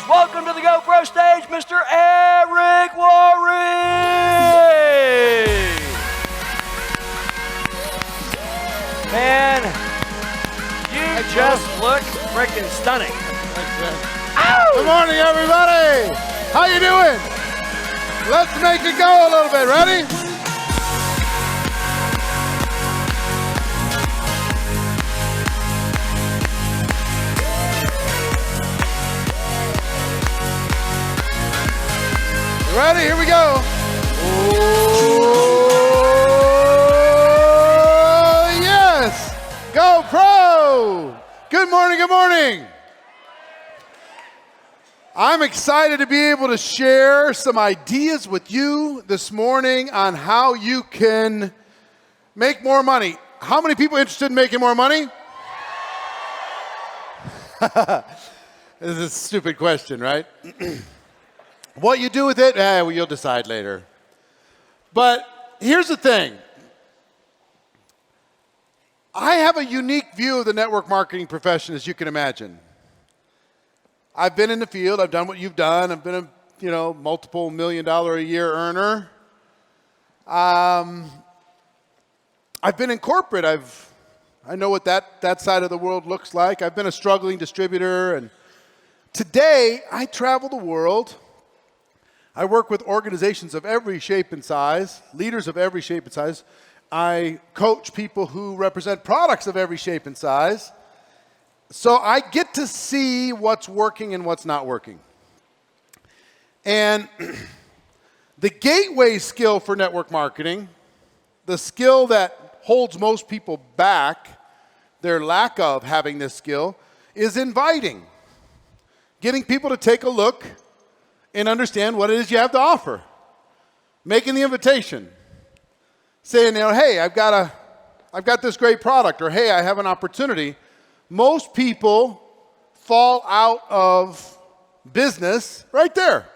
Please welcome to the GoPro stage, Mr. Eric Warren. Man, you just look freaking stunning. Good morning, everybody. How you doing? Let's make it go a little bit. Ready? Ready? Here we go. Oh, yes. GoPro. Good morning. Good morning. I'm excited to be able to share some ideas with you this morning on how you can make more money. How many people interested in making more money? This is a stupid question, right? What you do with it, well, you'll decide later. But here's the thing. I have a unique view of the network marketing profession, as you can imagine. I've been in the field. I've done what you've done. I've been a multiple $1 million a year earner. I've been in corporate. I know what that side of the world looks like. I've been a struggling distributor, and today I travel the world. I work with organizations of every shape and size, leaders of every shape and size. I coach people who represent products of every shape and size. So I get to see what's working and what's not working. And the gateway skill for network marketing, the skill that holds most people back, their lack of having this skill, is inviting. Getting people to take a look and understand what it is you have to offer. Making the invitation. Saying, hey, I've got this great product, or hey, I have an opportunity. Most people fall out of business right there.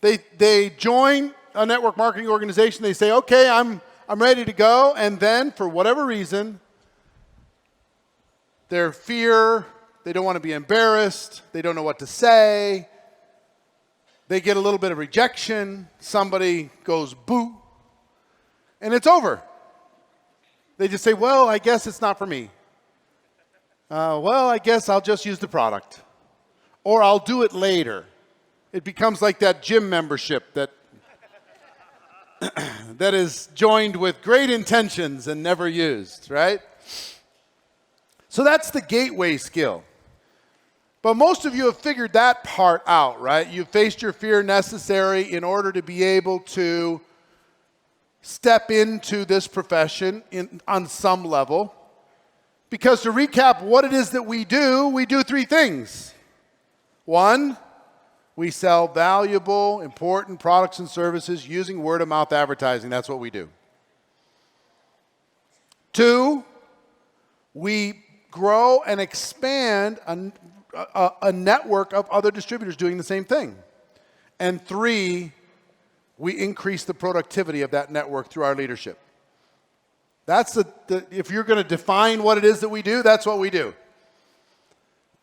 They join a network marketing organization. They say, okay, I'm ready to go. And then for whatever reason, their fear, they don't want to be embarrassed. They don't know what to say. They get a little bit of rejection. Somebody goes boo. And it's over. They just say, well, I guess it's not for me. Well, I guess I'll just use the product. Or I'll do it later. It becomes like that gym membership that is joined with great intentions and never used, right? So that's the gateway skill. But most of you have figured that part out, right? You've faced your fear necessary in order to be able to step into this profession on some level. Because to recap what it is that we do three things. One, we sell valuable, important products and services using word-of-mouth advertising. That's what we do. Two, we grow and expand a network of other distributors doing the same thing. And three, we increase the productivity of that network through our leadership. That's if you're going to define what it is that we do, that's what we do.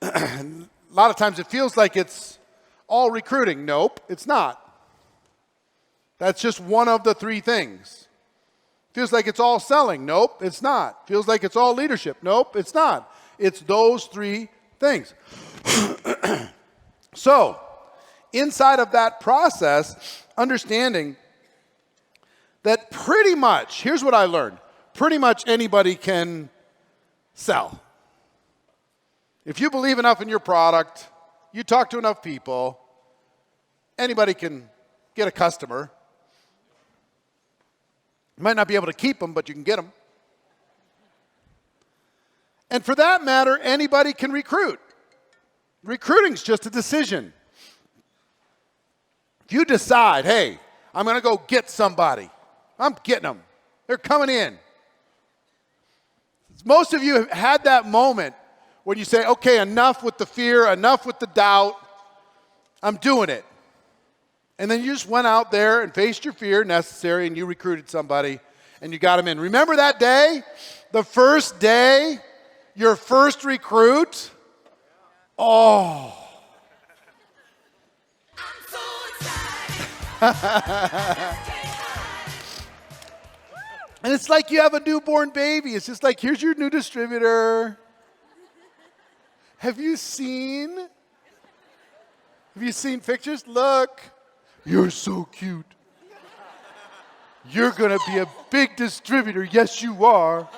A lot of times it feels like it's all recruiting. Nope, it's not. That's just one of the three things. Feels like it's all selling. Nope, it's not. Feels like it's all leadership. Nope, it's not. It's those three things. So, inside of that process, understanding that pretty much, here's what I learned, pretty much anybody can sell. If you believe enough in your product, you talk to enough people, anybody can get a customer. You might not be able to keep them, but you can get them. And for that matter, anybody can recruit. Recruiting's just a decision. If you decide, hey, I'm going to go get somebody, I'm getting them. They're coming in. Most of you have had that moment when you say, okay, enough with the fear, enough with the doubt, I'm doing it. And then you just went out there and faced your fear necessary and you recruited somebody and you got them in. Remember that day? The first day, your first recruit? Oh. And it's like you have a newborn baby. It's just like, here's your new distributor. Have you seen pictures? Look, you're so cute. You're going to be a big distributor. Yes, you are.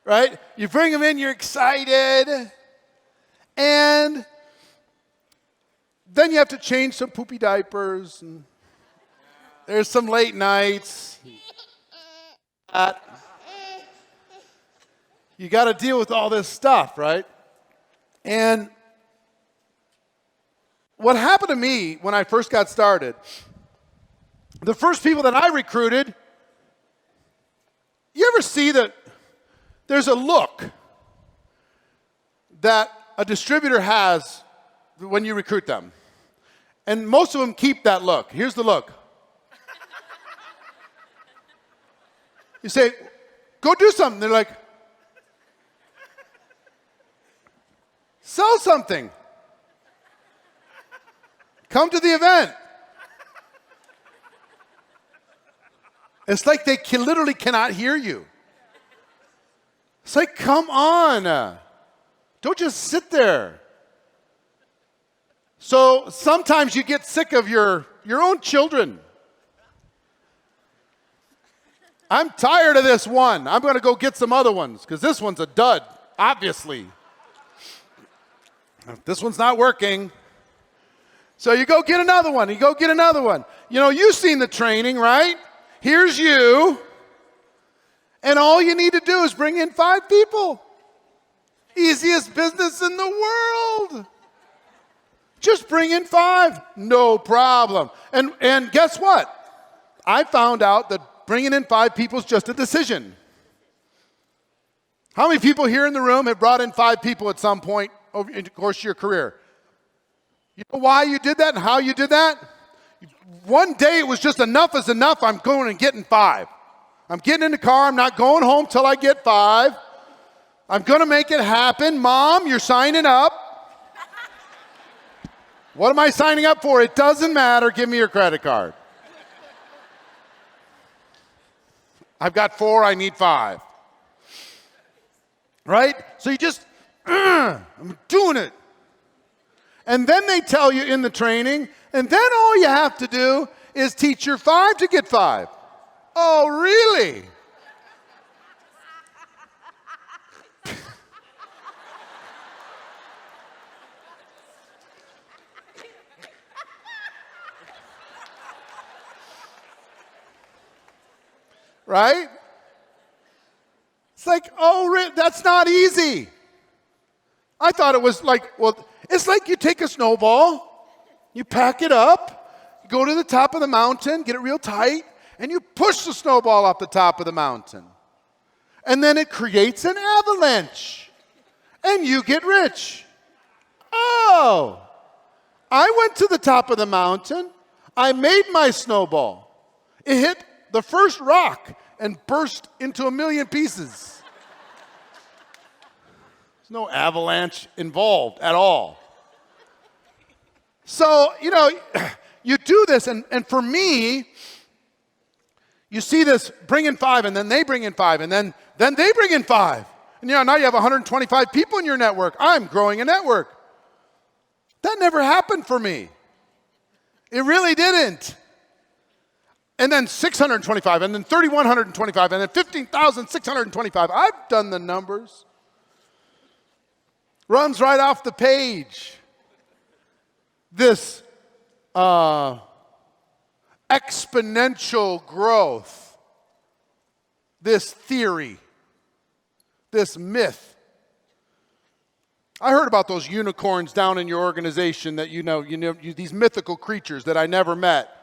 Right? You bring them in, you're excited. And then you have to change some poopy diapers. And there's some late nights. You got to deal with all this stuff, right? And what happened to me when I first got started, the first people that I recruited, you ever see that there's a look that a distributor has when you recruit them? And most of them keep that look. Here's the look. You say, go do something. They're like, sell something. Come to the event. It's like they literally cannot hear you. It's like, come on. Don't just sit there. So sometimes you get sick of your own children. I'm tired of this one. I'm going to go get some other ones because this one's a dud, obviously. This one's not working. So you go get another one. You go get another one. You know, you've seen the training, right? Here's you. And all you need to do is bring in 5 people. Easiest business in the world. Just bring in 5. No problem. And guess what? I found out that bringing in 5 people is just a decision. How many people here in the room have brought in 5 people at some point over the course of your career? You know why you did that and how you did that? One day it was just enough is enough. I'm going and getting 5. I'm getting in the car. I'm not going home till I get 5. I'm going to make it happen. Mom, you're signing up. What am I signing up for? It doesn't matter. Give me your credit card. I've got 4. I need 5. Right? So you just, I'm doing it. And then they tell you in the training, and then all you have to do is teach your 5 to get 5. Oh, really? Right? It's like, oh, that's not easy. I thought it was like, well, it's like you take a snowball, you pack it up, you go to the top of the mountain, get it real tight, and you push the snowball up the top of the mountain. And then it creates an avalanche, and you get rich. Oh, I went to the top of the mountain, I made my snowball. It hit the first rock and burst into 1,000,000 pieces. There's no avalanche involved at all. So, you know, you do this, and for me, you see this bring in 5, and then they bring in 5, and then they bring in 5. And you know, now you have 125 people in your network. I'm growing a network. That never happened for me. It really didn't. And then 625, and then 3,125, and then 15,625. I've done the numbers. Runs right off the page. This exponential growth, this theory, this myth. I heard about those unicorns down in your organization that you know these mythical creatures that I never met.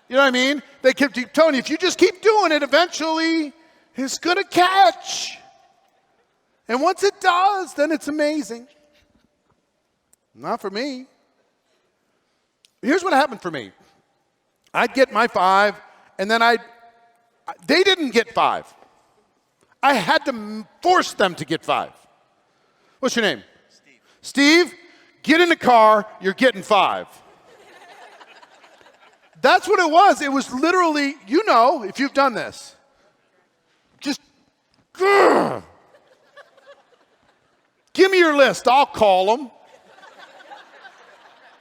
You know what I mean? They keep telling you, if you just keep doing it, eventually it's going to catch. And once it does, then it's amazing. Not for me. Here's what happened for me. I'd get my 5, and then they didn't get 5. I had to force them to get 5. What's your name? Steve, get in the car, you're getting 5. That's what it was. It was literally, you know, if you've done this, just, grr. Give me your list, I'll call them.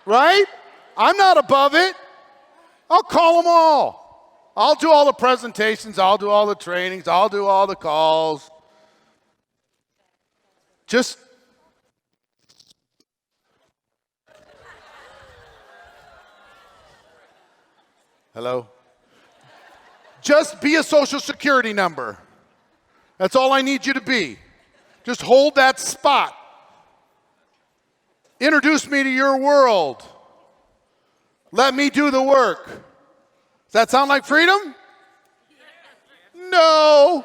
Right? I'm not above it. I'll call them all. I'll do all the presentations, I'll do all the trainings, I'll do all the calls. Just hello? Just be a social security number. That's all I need you to be. Just hold that spot. Introduce me to your world. Let me do the work. Does that sound like freedom? No.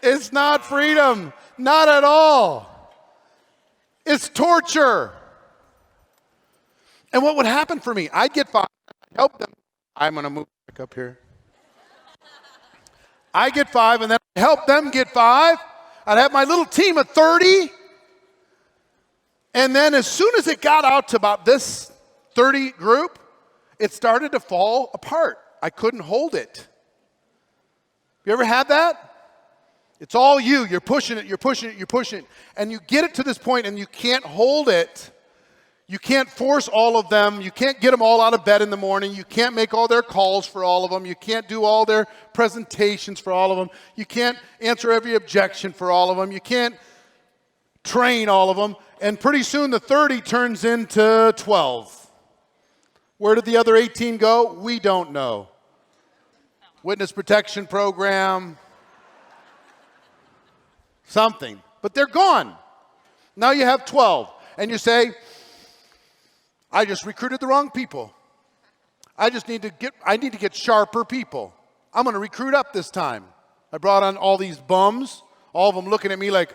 It's not freedom. Not at all. It's torture. And what would happen for me? I'd get 5. I'd help them. I'm going to move back up here. I get 5, and then I'd help them get 5. I'd have my little team of 30. And then as soon as it got out to about this 30 group, it started to fall apart. I couldn't hold it. You ever had that? It's all you. You're pushing it, you're pushing it, you're pushing it. And you get it to this point and you can't hold it. You can't force all of them. You can't get them all out of bed in the morning. You can't make all their calls for all of them. You can't do all their presentations for all of them. You can't answer every objection for all of them. You can't train all of them. And pretty soon the 30 turns into 12. Where did the other 18 go? We don't know. Witness protection program. Something. But they're gone. Now you have 12. And you say, I just recruited the wrong people. I need to get sharper people. I'm going to recruit up this time. I brought on all these bums, all of them looking at me like,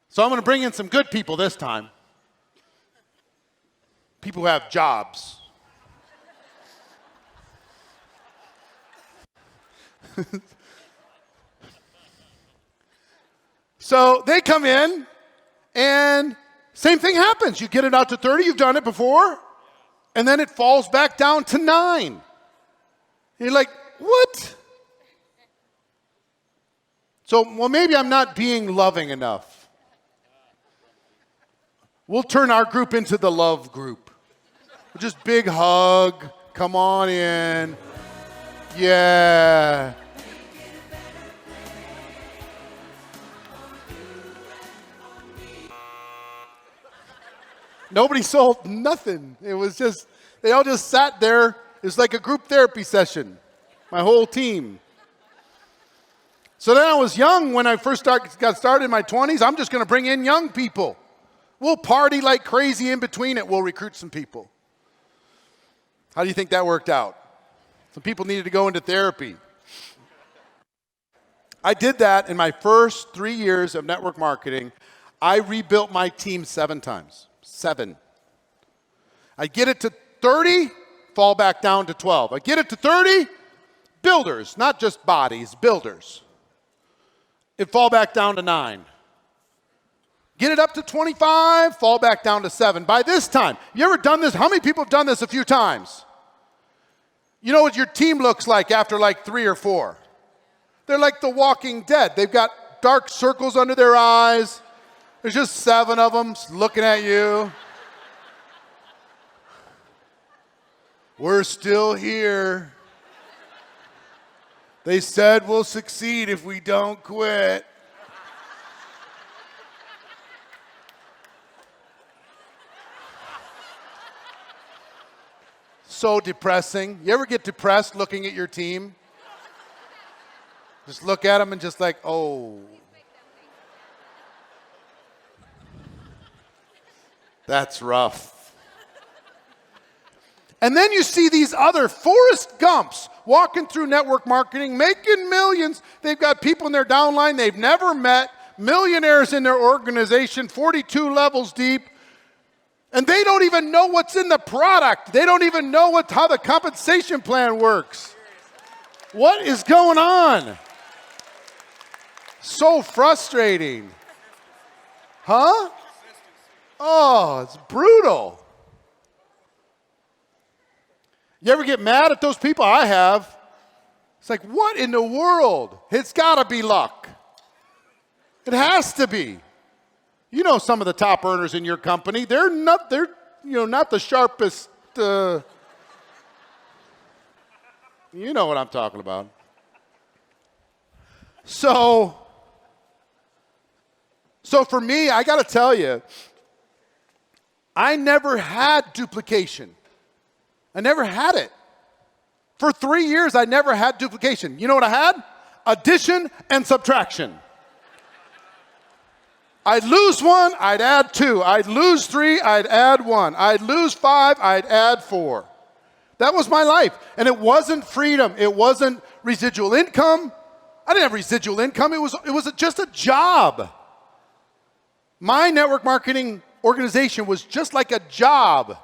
so I'm going to bring in some good people this time. People who have jobs. So they come in, and same thing happens. You get it out to 30, you've done it before, and then it falls back down to 9. You're like, what? So, well, maybe I'm not being loving enough. We'll turn our group into the love group. Just big hug, come on in. Yeah. Nobody sold nothing. It was just, they all just sat there. It was like a group therapy session, my whole team. So then I was young when I first got started in my 20s. I'm just going to bring in young people. We'll party like crazy in between it. We'll recruit some people. How do you think that worked out? Some people needed to go into therapy. I did that in my first 3 years of network marketing. I rebuilt my team 7 times. 7. I get it to 30, fall back down to 12. I get it to 30, builders, not just bodies, builders. It fall back down to 9. Get it up to 25, fall back down to 7. By this time, you ever done this? How many people have done this a few times? You know what your team looks like after like 3 or 4? They're like the Walking Dead. They've got dark circles under their eyes. There's just 7 of them looking at you. We're still here. They said we'll succeed if we don't quit. So depressing. You ever get depressed looking at your team? Just look at them and just like, oh. That's rough. And then you see these other Forrest Gumps walking through network marketing, making millions. They've got people in their downline they've never met, millionaires in their organization, 42 levels deep, and they don't even know what's in the product. They don't even know how the compensation plan works. What is going on? So frustrating. Huh? Oh, it's brutal. You ever get mad at those people? I have. It's like, what in the world? It's got to be luck. It has to be. You know some of the top earners in your company. They're not the sharpest. You know what I'm talking about. So for me, I got to tell you, I never had duplication. I never had it. For 3 years, I never had duplication. You know what I had? Addition and subtraction. I'd lose one, I'd add two. I'd lose three, I'd add one. I'd lose five, I'd add four. That was my life. And it wasn't freedom. It wasn't residual income. I didn't have residual income. It was just a job. My network marketing organization was just like a job.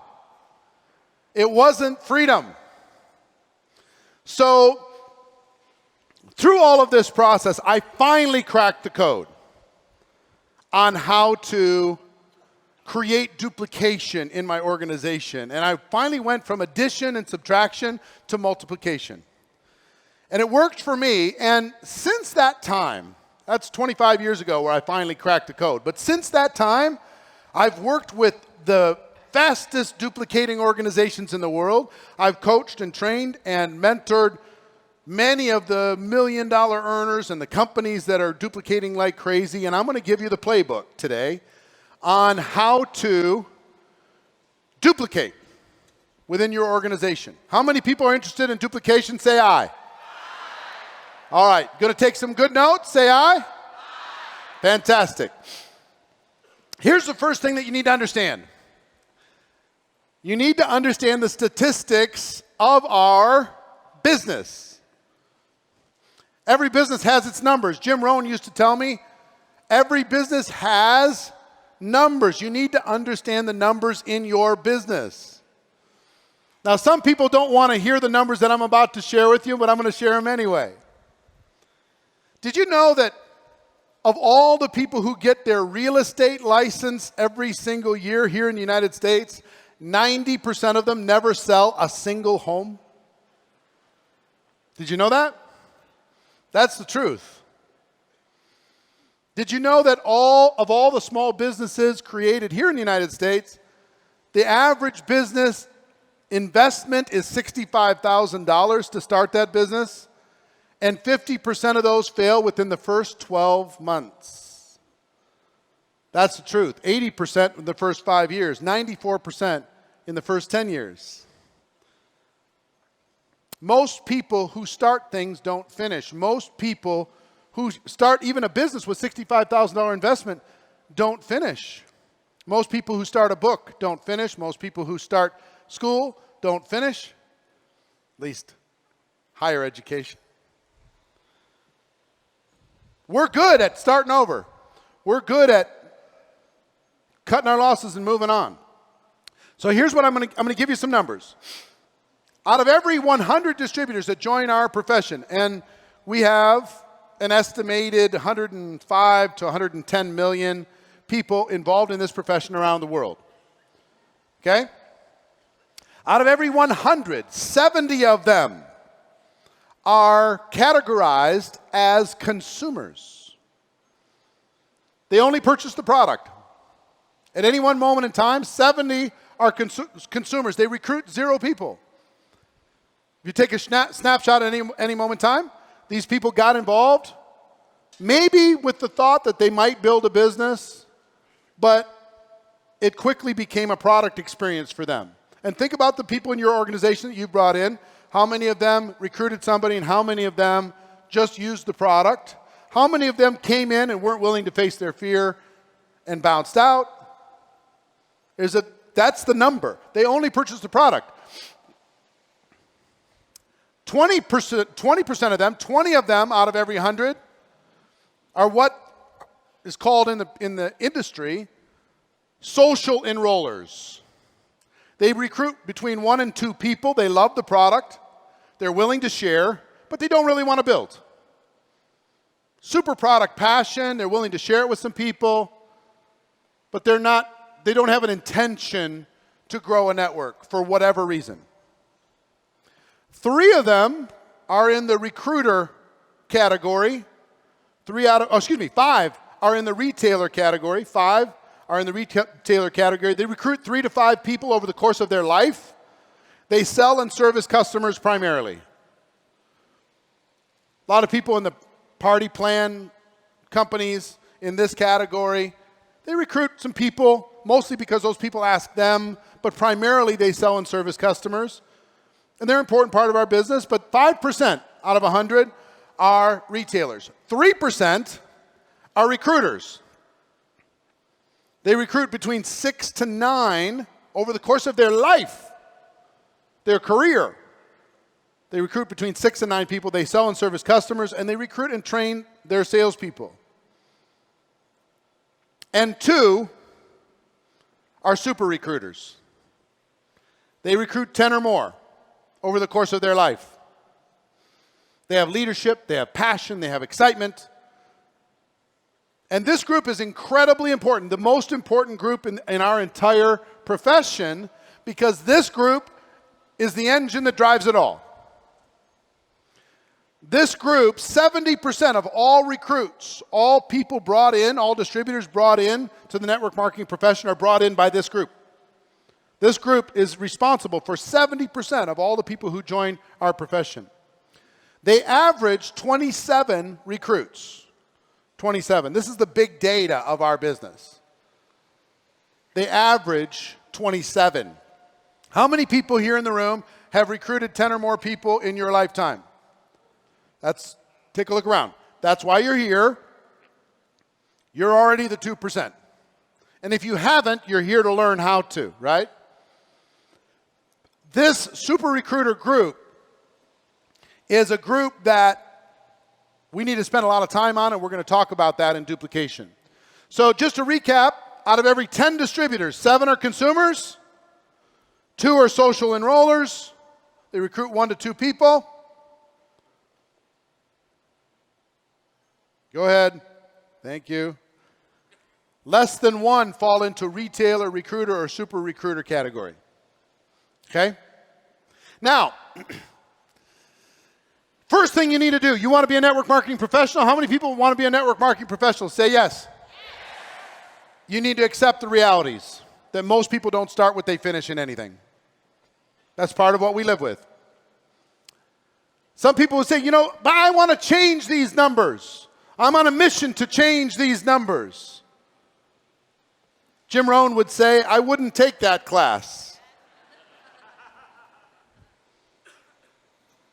It wasn't freedom. So through all of this process, I finally cracked the code on how to create duplication in my organization. And I finally went from addition and subtraction to multiplication. And it worked for me. And since that time, that's 25 years ago where I finally cracked the code. But since that time, I've worked with the fastest duplicating organizations in the world. I've coached and trained and mentored many of the million-dollar earners and the companies that are duplicating like crazy. And I'm going to give you the playbook today on how to duplicate within your organization. How many people are interested in duplication? Say aye. Aye. All right, going to take some good notes? Say aye. Aye. Fantastic. Here's the first thing that you need to understand. You need to understand the statistics of our business. Every business has its numbers. Jim Rohn used to tell me, every business has numbers. You need to understand the numbers in your business. Now, some people don't want to hear the numbers that I'm about to share with you, but I'm going to share them anyway. Did you know that of all the people who get their real estate license every single year here in the United States, 90% of them never sell a single home? Did you know that? That's the truth. Did you know that all the small businesses created here in the United States, the average business investment is $65,000 to start that business, and 50% of those fail within the first 12 months? That's the truth. 80% in the first 5 years, 94% in the first 10 years. Most people who start things don't finish. Most people who start even a business with $65,000 investment don't finish. Most people who start a book don't finish. Most people who start school don't finish, at least higher education. We're good at starting over. We're good at cutting our losses and moving on. So here's what I'm going to give you some numbers. Out of every 100 distributors that join our profession, and we have an estimated 105 to 110 million people involved in this profession around the world. Okay? Out of every 100, 70 of them are categorized as consumers. They only purchase the product. At any one moment in time, 70 are consumers. They recruit 0 people. If you take a snapshot at any moment in time, these people got involved, maybe with the thought that they might build a business, but it quickly became a product experience for them. And think about the people in your organization that you brought in. How many of them recruited somebody and how many of them just used the product? How many of them came in and weren't willing to face their fear and bounced out? That's the number. They only purchased the product. 20% of them, 20 of them out of every 100 are what is called in the industry social enrollers. They recruit between 1 and 2 people. They love the product. They're willing to share, but they don't really want to build. super product passion. They're willing to share it with some people, but they don't have an intention to grow a network for whatever reason. 3 of them are in the recruiter category. 5 are in the retailer category. 5 are in the retailer category. They recruit 3 to 5 people over the course of their life. They sell and service customers primarily. A lot of people in the party plan companies in this category, they recruit some people, mostly because those people ask them, but primarily they sell and service customers. And they're an important part of our business, but 5% out of 100 are retailers. 3% are recruiters. They recruit between 6 to 9 over the course of their life, their career. They recruit between 6 and 9 people. They sell and service customers, and they recruit and train their salespeople. And 2 are super recruiters. They recruit 10 or more over the course of their life. They have leadership, they have passion, they have excitement. And this group is incredibly important, the most important group in our entire profession, because this group is the engine that drives it all. This group, 70% of all recruits, all people brought in, all distributors brought in to the network marketing profession are brought in by this group. This group is responsible for 70% of all the people who join our profession. They average 27 recruits. 27. This is the big data of our business. They average 27. How many people here in the room have recruited 10 or more people in your lifetime? Take a look around. That's why you're here. You're already the 2%. And if you haven't, you're here to learn how to, right? This super recruiter group is a group that we need to spend a lot of time on, and we're going to talk about that in duplication. So just to recap, out of every 10 distributors, 7 are consumers, 2 are social enrollers. They recruit 1 to 2 people. Go ahead. Thank you. Less than 1 fall into retailer, recruiter, or super recruiter category. Okay? Now, first thing you need to do, you want to be a network marketing professional? How many people want to be a network marketing professional? Say yes. You need to accept the realities that most people don't start what they finish in anything. That's part of what we live with. Some people will say, but I want to change these numbers. I'm on a mission to change these numbers. Jim Rohn would say, I wouldn't take that class.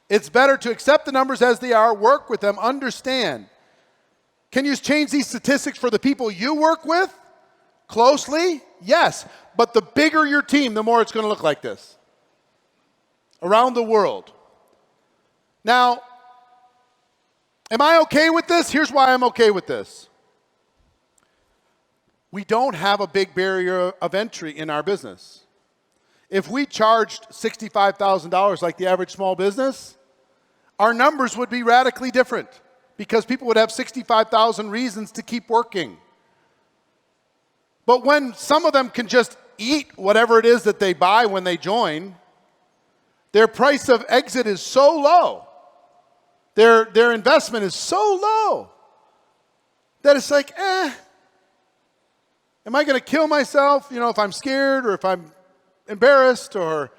It's better to accept the numbers as they are, work with them, understand. Can you change these statistics for the people you work with closely? Yes. But the bigger your team, the more it's going to look like this around the world. Now, am I okay with this? Here's why I'm okay with this. We don't have a big barrier of entry in our business. If we charged $65,000 like the average small business, our numbers would be radically different because people would have 65,000 reasons to keep working. But when some of them can just eat whatever it is that they buy when they join, their price of exit is so low, their investment is so low, that it's like, am I going to kill myself, if I'm scared or if I'm embarrassed or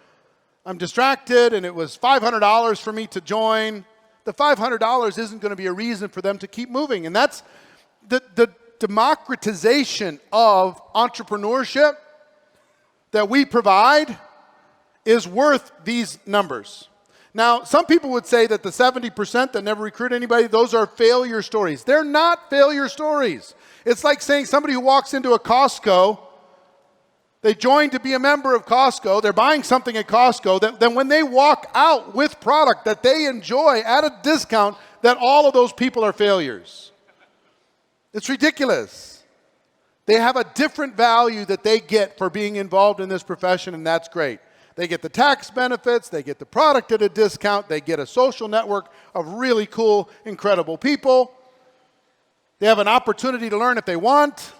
I'm distracted and it was $500 for me to join? The $500 isn't going to be a reason for them to keep moving. And that's the democratization of entrepreneurship that we provide is worth these numbers. Now, some people would say that the 70% that never recruit anybody, those are failure stories. They're not failure stories. It's like saying somebody who walks into a Costco, they join to be a member of Costco, they're buying something at Costco, then when they walk out with product that they enjoy at a discount, that all of those people are failures. It's ridiculous. They have a different value that they get for being involved in this profession, and that's great. They get the tax benefits, they get the product at a discount, they get a social network of really cool, incredible people. They have an opportunity to learn if they want.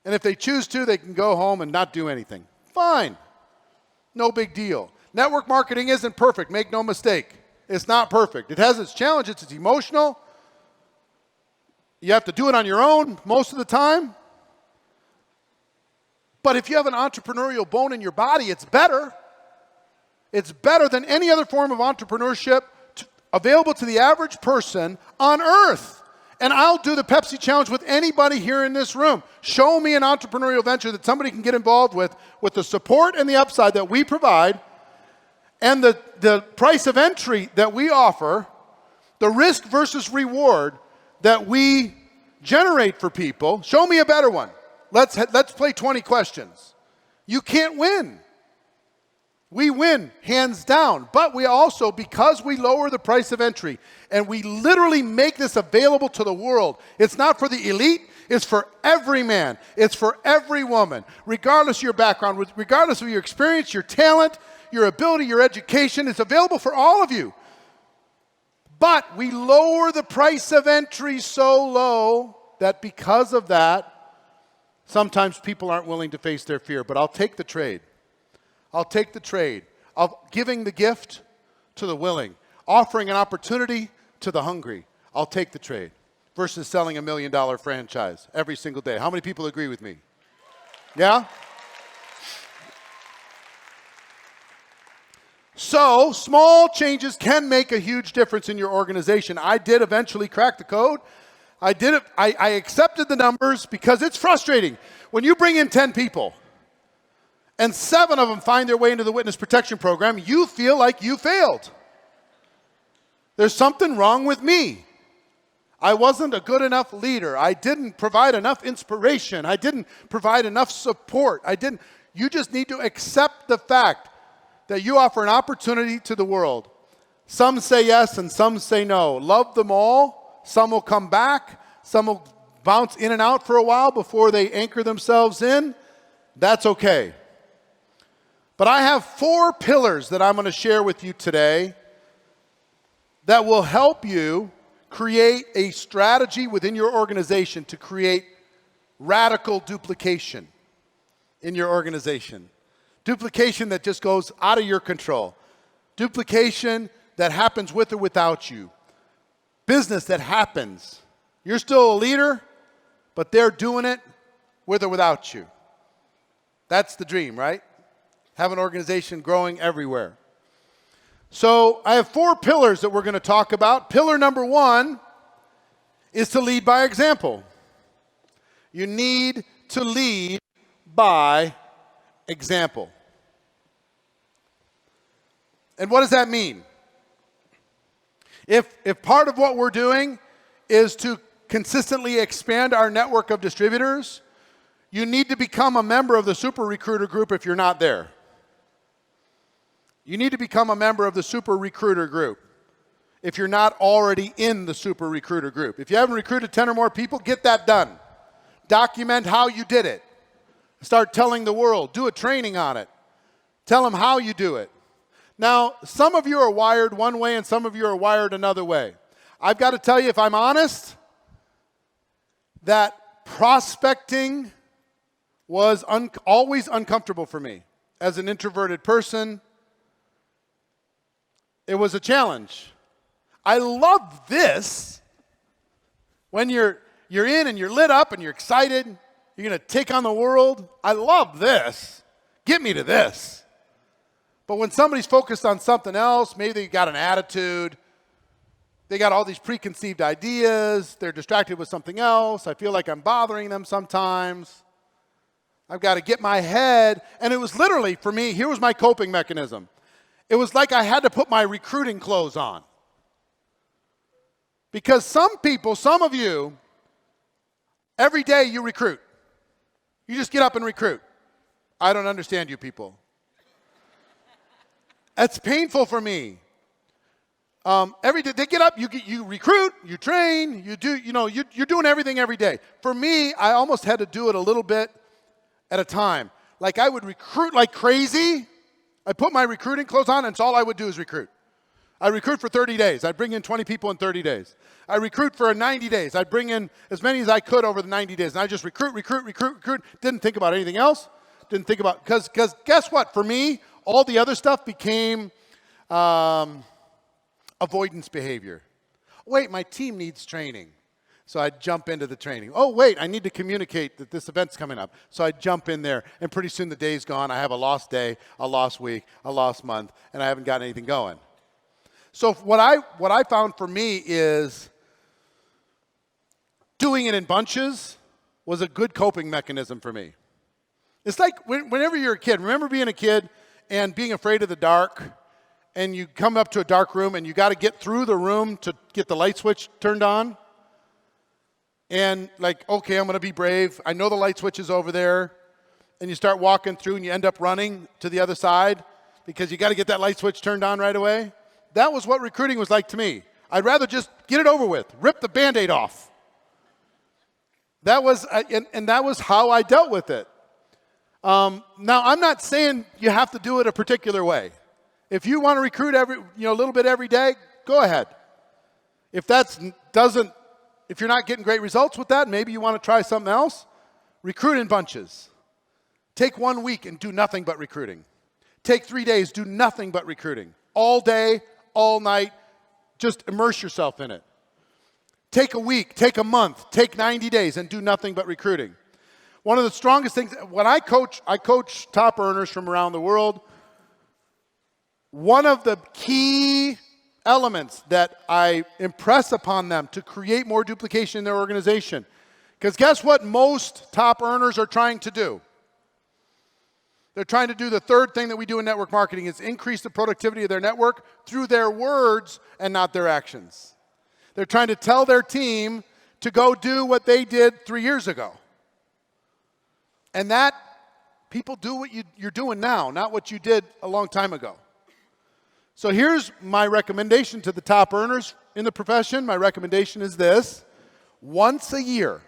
And if they choose to, they can go home and not do anything. Fine. No big deal. Network marketing isn't perfect. Make no mistake. It's not perfect. It has its challenges. It's emotional. You have to do it on your own most of the time. But if you have an entrepreneurial bone in your body, it's better. It's better than any other form of entrepreneurship available to the average person on earth. And I'll do the Pepsi challenge with anybody here in this room. Show me an entrepreneurial venture that somebody can get involved with the support and the upside that we provide, and the price of entry that we offer, the risk versus reward that we generate for people. Show me a better one. Let's play 20 questions. You can't win. We win, hands down. But we also, because we lower the price of entry, and we literally make this available to the world, it's not for the elite, it's for every man, it's for every woman, regardless of your background, regardless of your experience, your talent, your ability, your education, it's available for all of you. But we lower the price of entry so low that because of that, sometimes people aren't willing to face their fear. But I'll take the trade. I'll take the trade of giving the gift to the willing, offering an opportunity to the hungry. I'll take the trade versus selling $1 million franchise every single day. How many people agree with me? Yeah? So, small changes can make a huge difference in your organization. I did eventually crack the code. I did it. I accepted the numbers because it's frustrating. When you bring in 10 people and 7 of them find their way into the witness protection program, you feel like you failed. There's something wrong with me. I wasn't a good enough leader. I didn't provide enough inspiration. I didn't provide enough support. You just need to accept the fact that you offer an opportunity to the world. Some say yes and some say no. Love them all. Some will come back. Some will bounce in and out for a while before they anchor themselves in. That's okay. But I have 4 pillars that I'm going to share with you today that will help you create a strategy within your organization to create radical duplication in your organization. Duplication that just goes out of your control. Duplication that happens with or without you. Business that happens. You're still a leader, but they're doing it with or without you. That's the dream, right? Have an organization growing everywhere. So I have 4 pillars that we're going to talk about. Pillar number 1 is to lead by example. You need to lead by example. And what does that mean? If part of what we're doing is to consistently expand our network of distributors, you need to become a member of the Super Recruiter Group if you're not there. You need to become a member of the Super Recruiter Group if you're not already in the Super Recruiter Group. If you haven't recruited 10 or more people, get that done. Document how you did it. Start telling the world. Do a training on it. Tell them how you do it. Now, some of you are wired one way and some of you are wired another way. I've got to tell you, if I'm honest, that prospecting was always uncomfortable for me. As an introverted person, it was a challenge. I love this. When you're in and you're lit up and you're excited, you're going to take on the world. I love this. Get me to this. But when somebody's focused on something else, maybe they got an attitude, they got all these preconceived ideas, they're distracted with something else, I feel like I'm bothering them sometimes. I've got to get my head, and it was literally, for me, here was my coping mechanism. It was like I had to put my recruiting clothes on. Because some people, some of you, every day you recruit. You just get up and recruit. I don't understand you people. That's painful for me. Every day they get up, you recruit, you train, you're doing everything every day. For me, I almost had to do it a little bit at a time. Like I would recruit like crazy. I put my recruiting clothes on, and all I would do is recruit. I recruit for 30 days. I'd bring in 20 people in 30 days. I recruit for 90 days. I'd bring in as many as I could over the 90 days. And I just recruit. Didn't think about anything else. Didn't think about, because guess what? For me, all the other stuff became avoidance behavior. Wait, my team needs training. So I'd jump into the training. Oh, wait, I need to communicate that this event's coming up. So I'd jump in there, and pretty soon the day's gone. I have a lost day, a lost week, a lost month, and I haven't got anything going. So what I found for me is doing it in bunches was a good coping mechanism for me. It's like whenever you're a kid, remember being a kid and being afraid of the dark, and you come up to a dark room and you got to get through the room to get the light switch turned on? And like, okay, I'm going to be brave. I know the light switch is over there. And you start walking through and you end up running to the other side because you got to get that light switch turned on right away. That was what recruiting was like to me. I'd rather just get it over with, rip the Band-Aid off. That was, and that was how I dealt with it. Now, I'm not saying you have to do it a particular way. If you want to recruit a little bit every day, go ahead. If you're not getting great results with that, maybe you want to try something else. Recruit in bunches. Take 1 week and do nothing but recruiting. Take 3 days, do nothing but recruiting. All day, all night, just immerse yourself in it. Take a week, take a month, take 90 days and do nothing but recruiting. One of the strongest things, when I coach top earners from around the world. One of the key elements that I impress upon them to create more duplication in their organization. Because guess what most top earners are trying to do? They're trying to do the third thing that we do in network marketing is increase the productivity of their network through their words and not their actions. They're trying to tell their team to go do what they did 3 years ago. And that, people do what you're doing now, not what you did a long time ago. So here's my recommendation to the top earners in the profession. My recommendation is this. Once a year,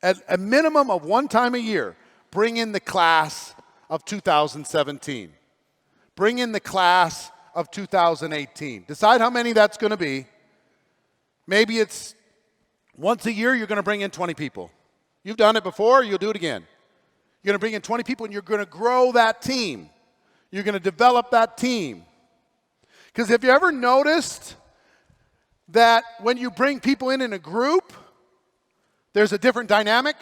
at a minimum of one time a year, bring in the class of 2017. Bring in the class of 2018. Decide how many that's going to be. Maybe it's once a year you're going to bring in 20 people. You've done it before, you'll do it again. You're going to bring in 20 people and you're going to grow that team. You're going to develop that team. Because have you ever noticed that when you bring people in a group, there's a different dynamic?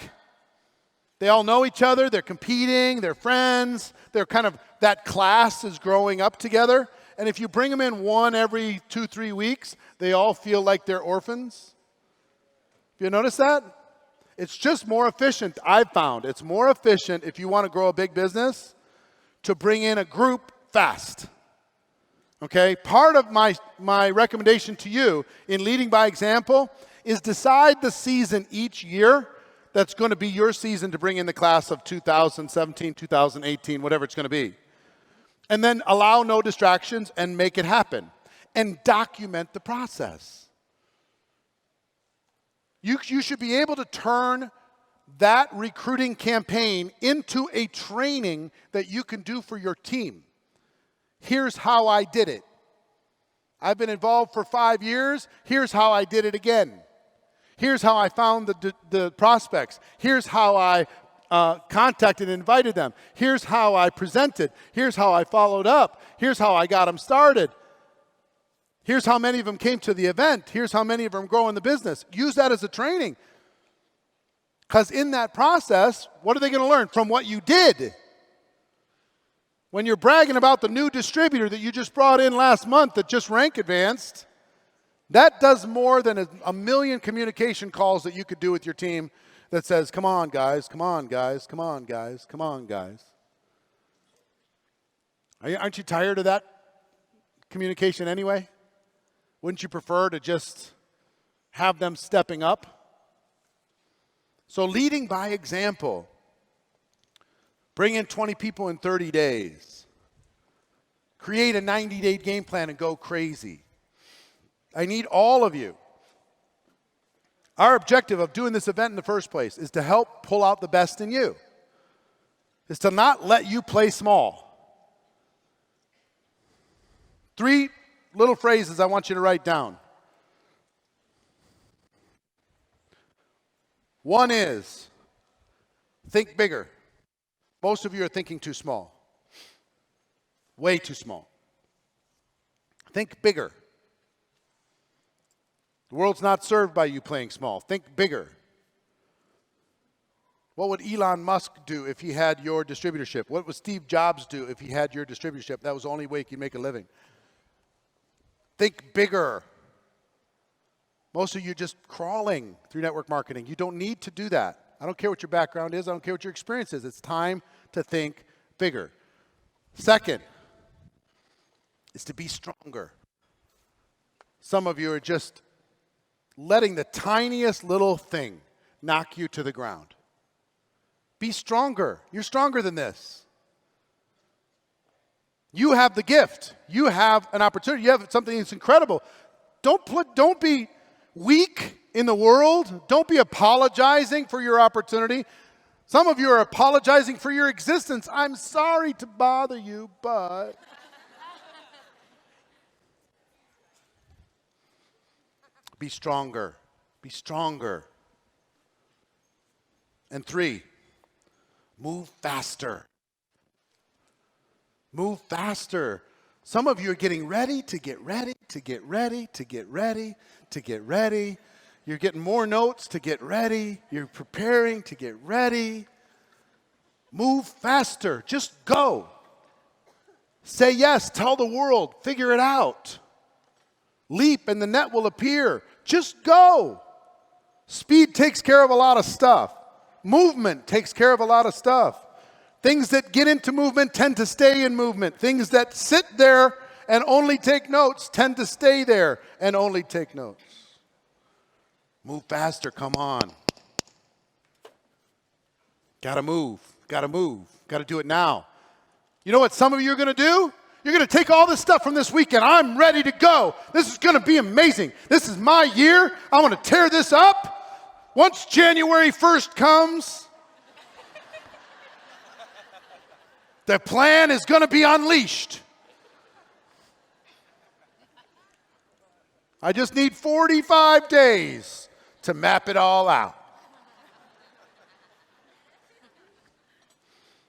They all know each other, they're competing, they're friends, they're kind of, that class is growing up together. And if you bring them in one every 2-3 weeks, they all feel like they're orphans. Have you noticed that? It's just more efficient, I've found. It's more efficient if you want to grow a big business to bring in a group fast. Okay, part of my recommendation to you in leading by example is decide the season each year that's going to be your season to bring in the class of 2017, 2018, whatever it's going to be. And then allow no distractions and make it happen. And document the process. You should be able to turn that recruiting campaign into a training that you can do for your team. Here's how I did it. I've been involved for 5 years. Here's how I did it again. Here's how I found the prospects. Here's how I contacted and invited them. Here's how I presented. Here's how I followed up. Here's how I got them started. Here's how many of them came to the event. Here's how many of them grow in the business. Use that as a training. Because in that process, what are they going to learn? From what you did. When you're bragging about the new distributor that you just brought in last month that just rank advanced, that does more than a million communication calls that you could do with your team that says, come on, guys, come on, guys, come on, guys, come on, guys. Aren't you tired of that communication anyway? Wouldn't you prefer to just have them stepping up? So leading by example. Bring in 20 people in 30 days. Create a 90-day game plan and go crazy. I need all of you. Our objective of doing this event in the first place is to help pull out the best in you. Is to not let you play small. 3 little phrases I want you to write down. One is, think bigger. Most of you are thinking too small. Way too small. Think bigger. The world's not served by you playing small. Think bigger. What would Elon Musk do if he had your distributorship? What would Steve Jobs do if he had your distributorship? That was the only way he could make a living. Think bigger. Most of you are just crawling through network marketing. You don't need to do that. I don't care what your background is. I don't care what your experience is. It's time to think bigger. Second is to be stronger. Some of you are just letting the tiniest little thing knock you to the ground. Be stronger. You're stronger than this. You have the gift. You have an opportunity. You have something that's incredible. Don't be weak in the world. Don't be apologizing for your opportunity. Some of you are apologizing for your existence. I'm sorry to bother you, but... Be stronger. Be stronger. And 3, move faster. Move faster. Some of you are getting ready to get ready, to get ready, to get ready, to get ready. You're getting more notes to get ready. You're preparing to get ready. Move faster. Just go. Say yes. Tell the world. Figure it out. Leap and the net will appear. Just go. Speed takes care of a lot of stuff. Movement takes care of a lot of stuff. Things that get into movement tend to stay in movement. Things that sit there and only take notes tend to stay there and only take notes. Move faster, come on. Gotta move, gotta move, gotta do it now. You know what some of you are gonna do? You're gonna take all this stuff from this weekend. I'm ready to go. This is gonna be amazing. This is my year. I wanna tear this up. Once January 1st comes, the plan is gonna be unleashed. I just need 45 days to map it all out.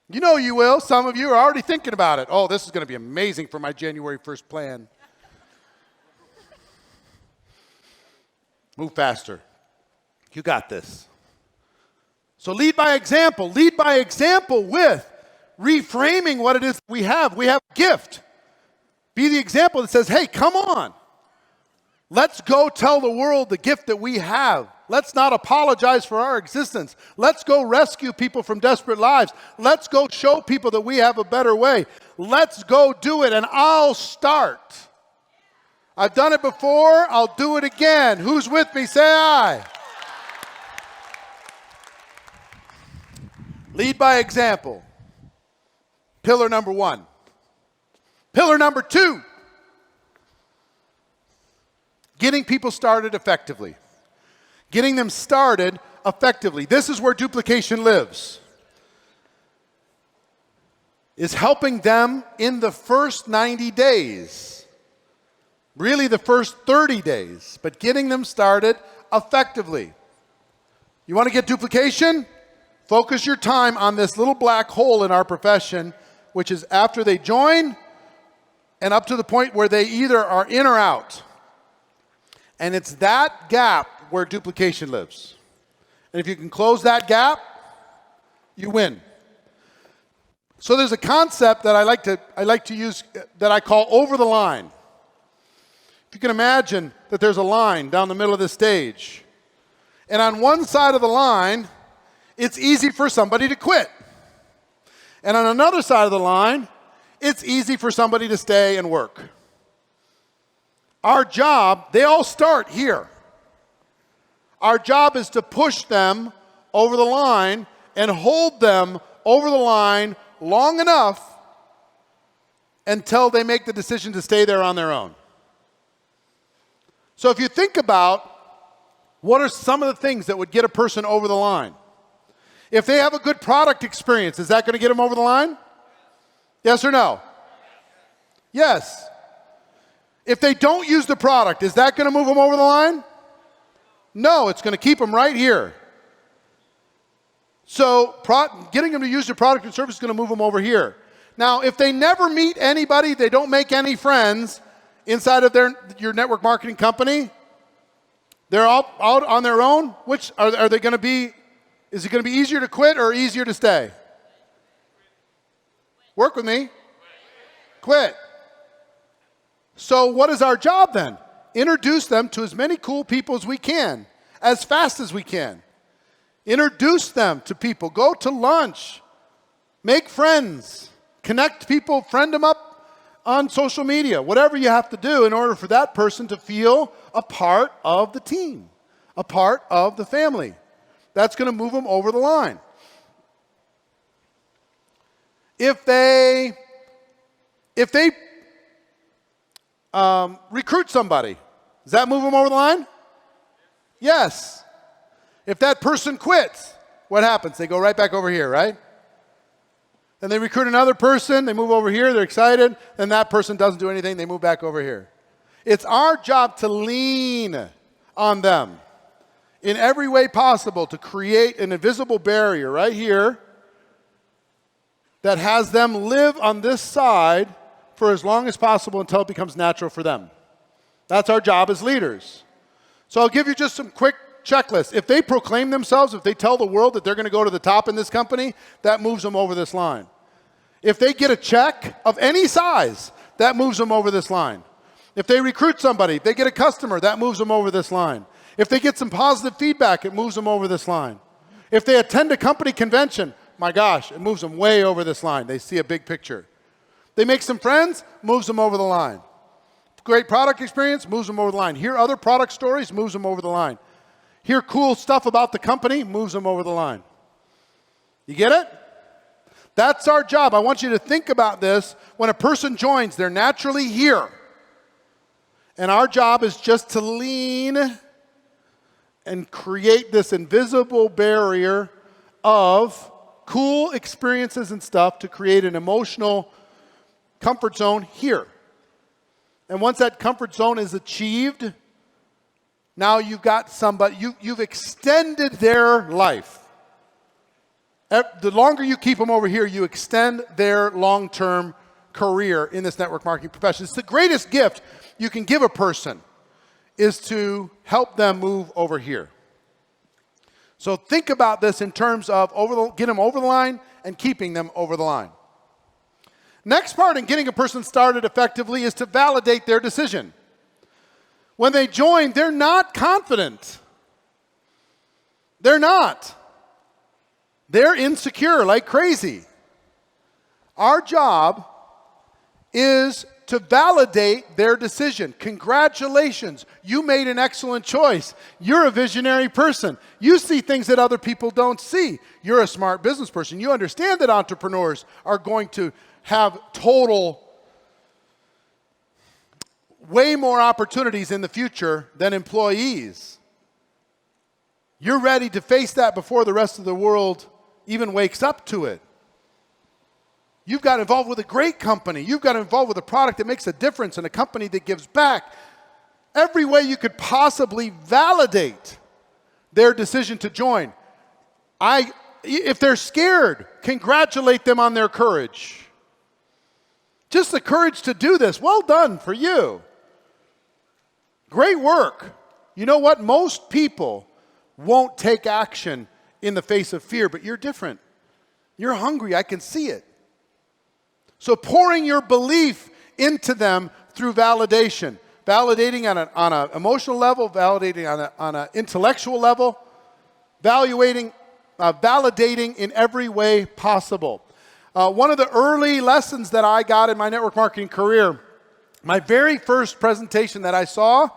You know you will. Some of you are already thinking about it. Oh, this is going to be amazing for my January 1st plan. Move faster. You got this. So lead by example. Lead by example with reframing what it is we have. We have a gift. Be the example that says, hey, come on. Let's go tell the world the gift that we have. Let's not apologize for our existence. Let's go rescue people from desperate lives. Let's go show people that we have a better way. Let's go do it, and I'll start. I've done it before. I'll do it again. Who's with me? Say aye. Lead by example. Pillar number 1. Pillar number 2. Getting people started effectively. Getting them started effectively. This is where duplication lives. Is helping them in the first 90 days. Really the first 30 days. But getting them started effectively. You want to get duplication? Focus your time on this little black hole in our profession, which is after they join and up to the point where they either are in or out. And it's that gap where duplication lives. And if you can close that gap, you win. So there's a concept that I like to use that I call over the line. If you can imagine that there's a line down the middle of the stage. And on one side of the line, it's easy for somebody to quit. And on another side of the line, it's easy for somebody to stay and work. Our job, they all start here. Our job is to push them over the line and hold them over the line long enough until they make the decision to stay there on their own. So if you think about what are some of the things that would get a person over the line? If they have a good product experience, is that going to get them over the line? Yes or no? Yes. If they don't use the product, is that going to move them over the line? No, it's going to keep them right here. So getting them to use your product and service is going to move them over here. Now, if they never meet anybody, they don't make any friends inside of your network marketing company, they're all out on their own. Which are they going to be? Is it going to be easier to quit or easier to stay? Work with me. Quit. So what is our job then? Introduce them to as many cool people as we can, as fast as we can. Introduce them to people. Go to lunch. Make friends. Connect people. Friend them up on social media. Whatever you have to do in order for that person to feel a part of the team, a part of the family. That's going to move them over the line. If they recruit somebody, does that move them over the line? Yes. If that person quits, what happens? They go right back over here, right? Then they recruit another person, they move over here, they're excited, then that person doesn't do anything, they move back over here. It's our job to lean on them in every way possible to create an invisible barrier right here that has them live on this side for as long as possible until it becomes natural for them. That's our job as leaders. So I'll give you just some quick checklists. If they proclaim themselves, if they tell the world that they're going to go to the top in this company, that moves them over this line. If they get a check of any size, that moves them over this line. If they recruit somebody, if they get a customer, that moves them over this line. If they get some positive feedback, it moves them over this line. If they attend a company convention, my gosh, it moves them way over this line. They see a big picture. They make some friends, moves them over the line. Great product experience, moves them over the line. Hear other product stories, moves them over the line. Hear cool stuff about the company, moves them over the line. You get it? That's our job. I want you to think about this. When a person joins, they're naturally here. And our job is just to lean and create this invisible barrier of cool experiences and stuff to create an emotional comfort zone here. And once that comfort zone is achieved, now you've got somebody, you've extended their life. The longer you keep them over here, you extend their long-term career in this network marketing profession. It's the greatest gift you can give a person is to help them move over here. So think about this in terms of get them over the line and keeping them over the line. Next part in getting a person started effectively is to validate their decision. When they join, they're not confident. They're not. They're insecure like crazy. Our job is to validate their decision. Congratulations, you made an excellent choice. You're a visionary person. You see things that other people don't see. You're a smart business person. You understand that entrepreneurs are going to have way more opportunities in the future than employees. You're ready to face that before the rest of the world even wakes up to it. You've got involved with a great company. You've got involved with a product that makes a difference and a company that gives back. Every way you could possibly validate their decision to join. If they're scared, congratulate them on their courage. Just the courage to do this. Well done for you. Great work. You know what? Most people won't take action in the face of fear, but you're different. You're hungry. I can see it. So pouring your belief into them through validation. Validating on an emotional level, validating on an intellectual level, validating in every way possible. One of the early lessons that I got in my network marketing career, my very first presentation that I saw,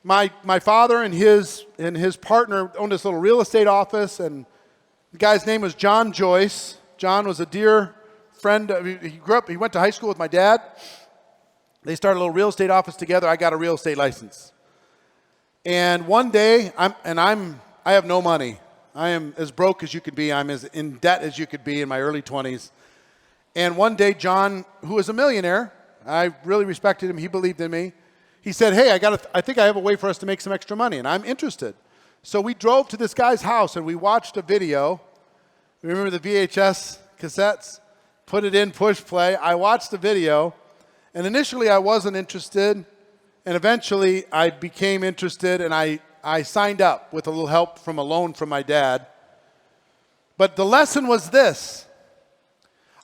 my father and his partner owned this little real estate office, and the guy's name was John Joyce. John was a dear friend. He went to high school with my dad. They started a little real estate office together. I got a real estate license. And one day, I have no money. I am as broke as you could be. I'm as in debt as you could be in my early 20s. And one day, John, who was a millionaire, I really respected him. He believed in me. He said, hey, I think I have a way for us to make some extra money, and I'm interested. So we drove to this guy's house, and we watched a video. Remember the VHS cassettes? Put it in, push play. I watched the video, and initially I wasn't interested, and eventually I became interested, and I signed up with a little help from a loan from my dad. But the lesson was this.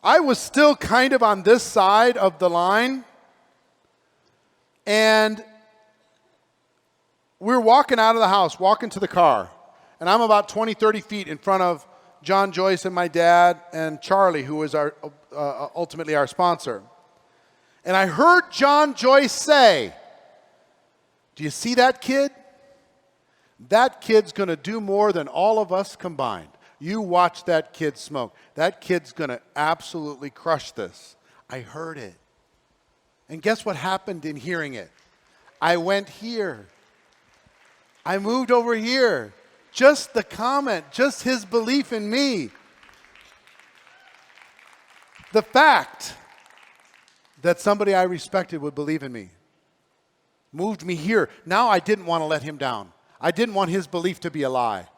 I was still kind of on this side of the line, and we were walking out of the house, walking to the car, and I'm about 20, 30 feet in front of John Joyce and my dad and Charlie, who was ultimately our sponsor. And I heard John Joyce say, do you see that kid? That kid's going to do more than all of us combined. You watch that kid smoke. That kid's going to absolutely crush this. I heard it. And guess what happened in hearing it? I went here. I moved over here. Just the comment, just his belief in me. The fact that somebody I respected would believe in me moved me here. Now I didn't want to let him down. I didn't want his belief to be a lie.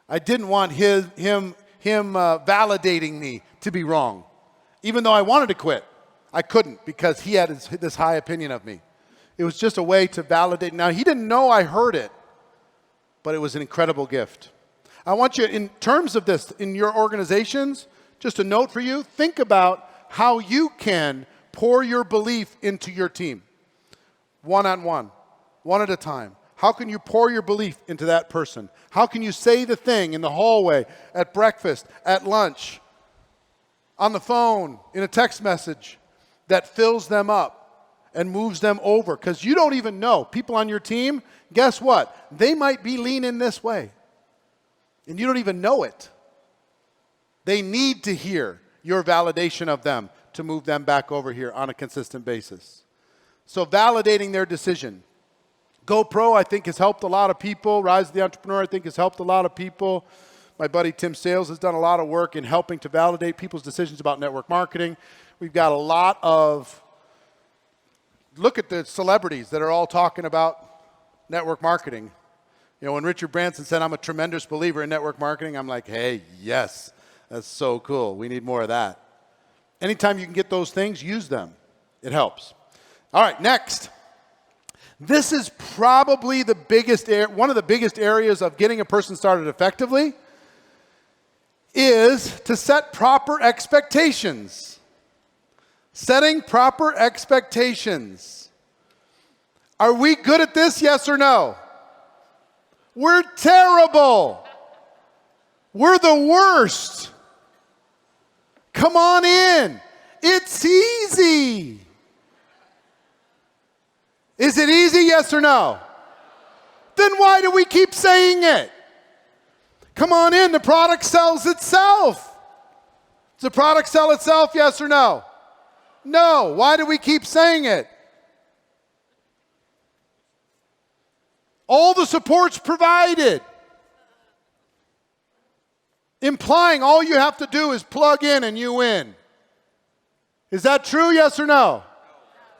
I didn't want him validating me to be wrong. Even though I wanted to quit, I couldn't because he had this high opinion of me. It was just a way to validate. Now, he didn't know I heard it, but it was an incredible gift. I want you, in terms of this, in your organizations, just a note for you, think about how you can pour your belief into your team. One-on-one, one at a time. How can you pour your belief into that person? How can you say the thing in the hallway, at breakfast, at lunch, on the phone, in a text message that fills them up and moves them over? Because you don't even know. People on your team, guess what? They might be leaning this way, and you don't even know it. They need to hear your validation of them to move them back over here on a consistent basis. So validating their decision. GoPro, I think, has helped a lot of people. Rise of the Entrepreneur, I think, has helped a lot of people. My buddy Tim Sales has done a lot of work in helping to validate people's decisions about network marketing. We've got a lot of, look at the celebrities that are all talking about network marketing. You know, when Richard Branson said, I'm a tremendous believer in network marketing, I'm like, hey, yes, that's so cool. We need more of that. Anytime you can get those things, use them. It helps. All right, next. This is probably the biggest, one of the biggest areas of getting a person started effectively is to set proper expectations. Setting proper expectations. Are we good at this, yes or no? We're terrible. We're the worst. Come on in. It's easy. Is it easy, yes or no? Then why do we keep saying it? Come on in, the product sells itself. Does the product sell itself, yes or no? No. Why do we keep saying it? All the support's provided. Implying all you have to do is plug in and you win. Is that true, yes or no?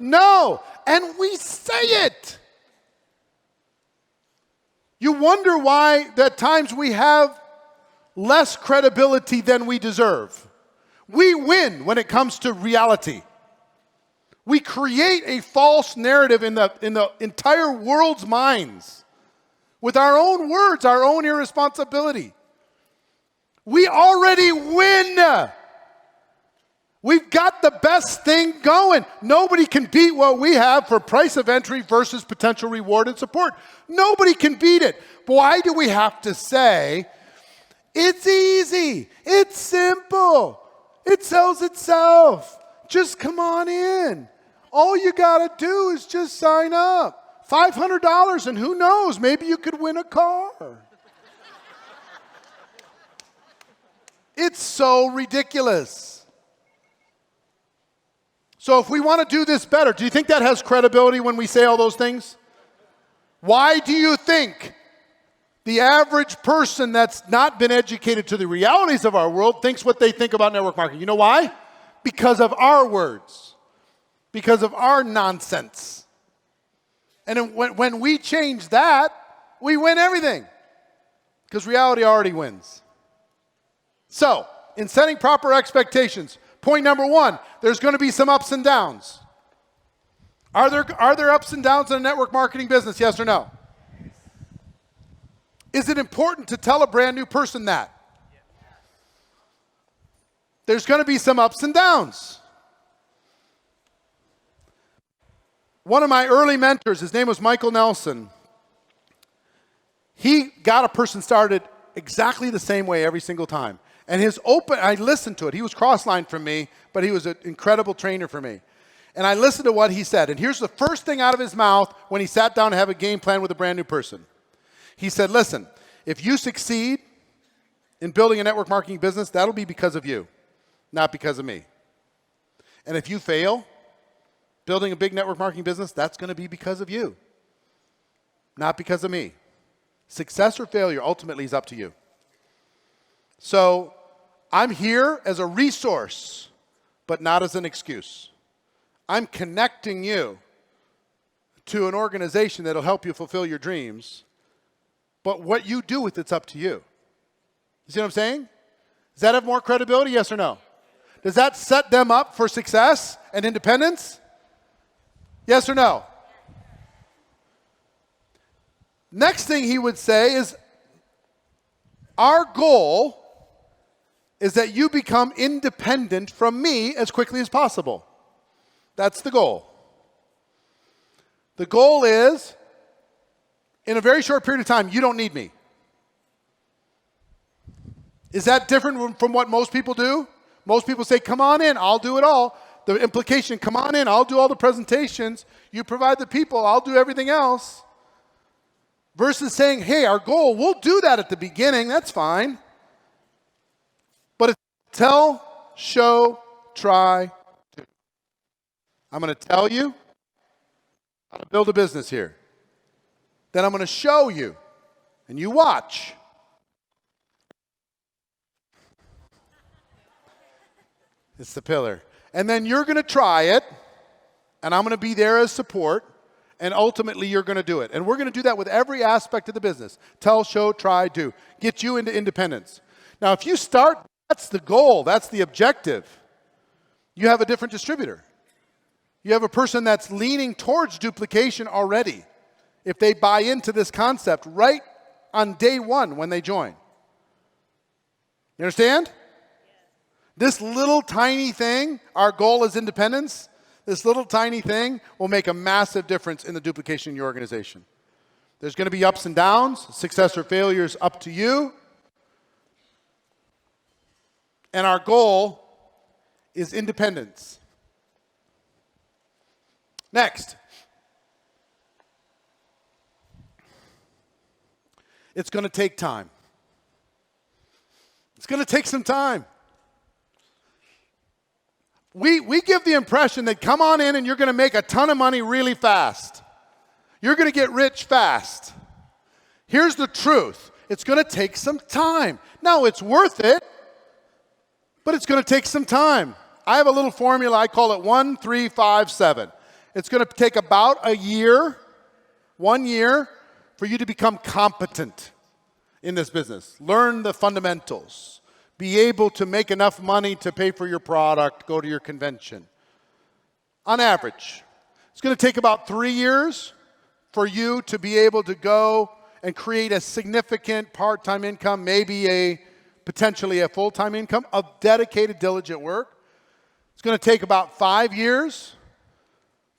No. And we say it. You wonder why at times we have less credibility than we deserve. We win when it comes to reality. We create a false narrative in the entire world's minds with our own words, our own irresponsibility. We already win. We've got the best thing going. Nobody can beat what we have for price of entry versus potential reward and support. Nobody can beat it. Why do we have to say, it's easy, it's simple, it sells itself, just come on in. All you got to do is just sign up. $500 and who knows, maybe you could win a car. It's so ridiculous. So if we want to do this better, do you think that has credibility when we say all those things? Why do you think the average person that's not been educated to the realities of our world thinks what they think about network marketing? You know why? Because of our words. because of our nonsense. And when we change that, we win everything because reality already wins. So, in setting proper expectations, point number one, there's going to be some ups and downs. Are there ups and downs in a network marketing business, yes or no? Is it important to tell a brand new person that? There's going to be some ups and downs. One of my early mentors, his name was Michael Nelson. He got a person started exactly the same way every single time. And I listened to it. He was cross-lined from me, but he was an incredible trainer for me. And I listened to what he said. And here's the first thing out of his mouth when he sat down to have a game plan with a brand new person. He said, listen, if you succeed in building a network marketing business, that'll be because of you, not because of me. And if you fail building a big network marketing business, that's going to be because of you, not because of me. Success or failure ultimately is up to you. So I'm here as a resource, but not as an excuse. I'm connecting you to an organization that'll help you fulfill your dreams, but what you do with it's up to you. You see what I'm saying? Does that have more credibility, yes or no? Does that set them up for success and independence? Yes or no? Next thing he would say is, our goal is that you become independent from me as quickly as possible. That's the goal. The goal is, in a very short period of time, you don't need me. Is that different from what most people do? Most people say, come on in, I'll do it all. The implication, come on in, I'll do all the presentations. You provide the people, I'll do everything else. Versus saying, hey, our goal, we'll do that at the beginning, that's fine. But it's tell, show, try, do. I'm going to tell you how to build a business here. Then I'm going to show you, and you watch. It's the pillar. And then you're going to try it, and I'm going to be there as support, and ultimately you're going to do it. And we're going to do that with every aspect of the business. Tell, show, try, do. Get you into independence. Now, if you start, that's the goal. That's the objective. You have a different distributor. You have a person that's leaning towards duplication already if they buy into this concept right on day one when they join. You understand? This little tiny thing, our goal is independence, this little tiny thing will make a massive difference in the duplication in your organization. There's going to be ups and downs. Success or failure is up to you. And our goal is independence. Next. It's going to take time. It's going to take some time. We give the impression that come on in and you're going to make a ton of money really fast. You're going to get rich fast. Here's the truth. It's going to take some time. Now, it's worth it, but it's going to take some time. I have a little formula. I call it 1, 3, 5, 7. It's going to take about a year, 1 year, for you to become competent in this business. Learn the fundamentals. Be able to make enough money to pay for your product, go to your convention. On average, it's going to take about 3 years for you to be able to go and create a significant part-time income, maybe potentially a full-time income of dedicated, diligent work. It's going to take about 5 years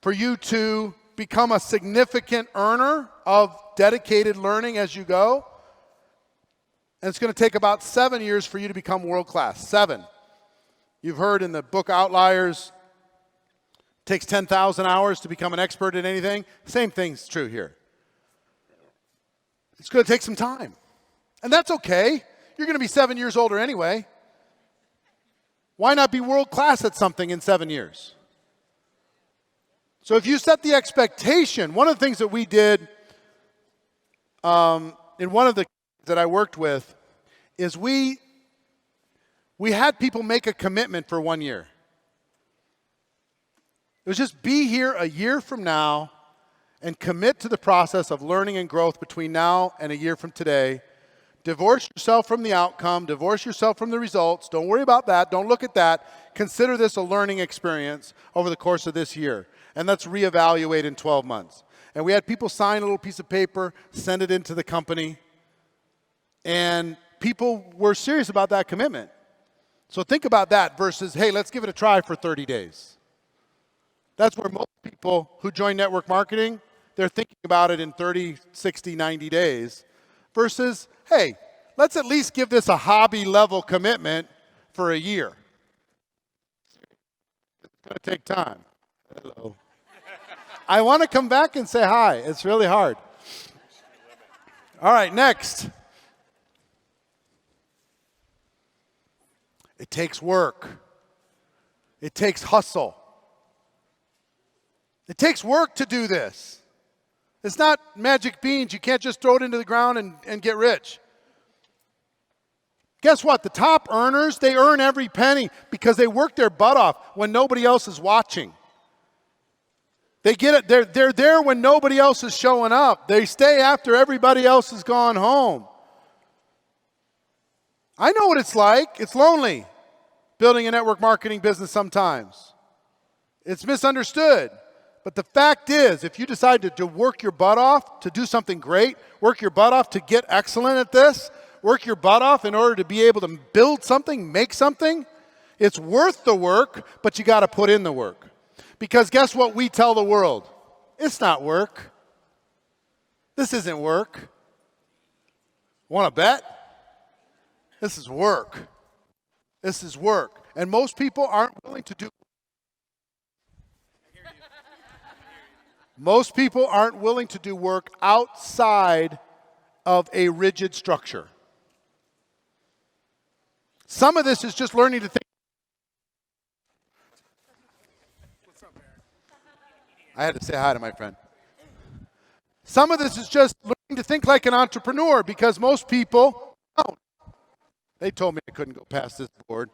for you to become a significant earner of dedicated learning as you go. And it's going to take about 7 years for you to become world-class. 7. You've heard in the book Outliers, it takes 10,000 hours to become an expert in anything. Same thing's true here. It's going to take some time. And that's okay. You're going to be 7 years older anyway. Why not be world-class at something in 7 years? So if you set the expectation, one of the things that we did in one of the that I worked with is we had people make a commitment for 1 year. was just be here a year from now and commit to the process of learning and growth between now and a year from today. Divorce yourself from the outcome. Divorce yourself from the results. Don't worry about that. Don't look at that. Consider this a learning experience over the course of this year. And let's reevaluate in 12 months. And we had people sign a little piece of paper, send it into the company. And people were serious about that commitment. So think about that versus, hey, let's give it a try for 30 days. That's where most people who join network marketing, they're thinking about it in 30, 60, 90 days versus, hey, let's at least give this a hobby level commitment for a year. It's going to take time. Hello. I want to come back and say hi. It's really hard. All right, next. It takes work. It takes hustle. It takes work to do this. It's not magic beans. You can't just throw it into the ground and get rich. Guess what? The top earners, they earn every penny because they work their butt off when nobody else is watching. They get it. They're there when nobody else is showing up. They stay after everybody else has gone home. I know what it's like. It's lonely building a network marketing business sometimes. It's misunderstood. But the fact is, if you decide to work your butt off to do something great, work your butt off to get excellent at this, work your butt off in order to be able to build something, make something, it's worth the work, but you got to put in the work. Because guess what we tell the world? It's not work. This isn't work. Want to bet? This is work. This is work. And most people aren't willing to do. Most people aren't willing to do work outside of a rigid structure. Some of this is just learning to think. I had to say hi to my friend. Some of this is just learning to think like an entrepreneur because most people don't. They told me I couldn't go past this board.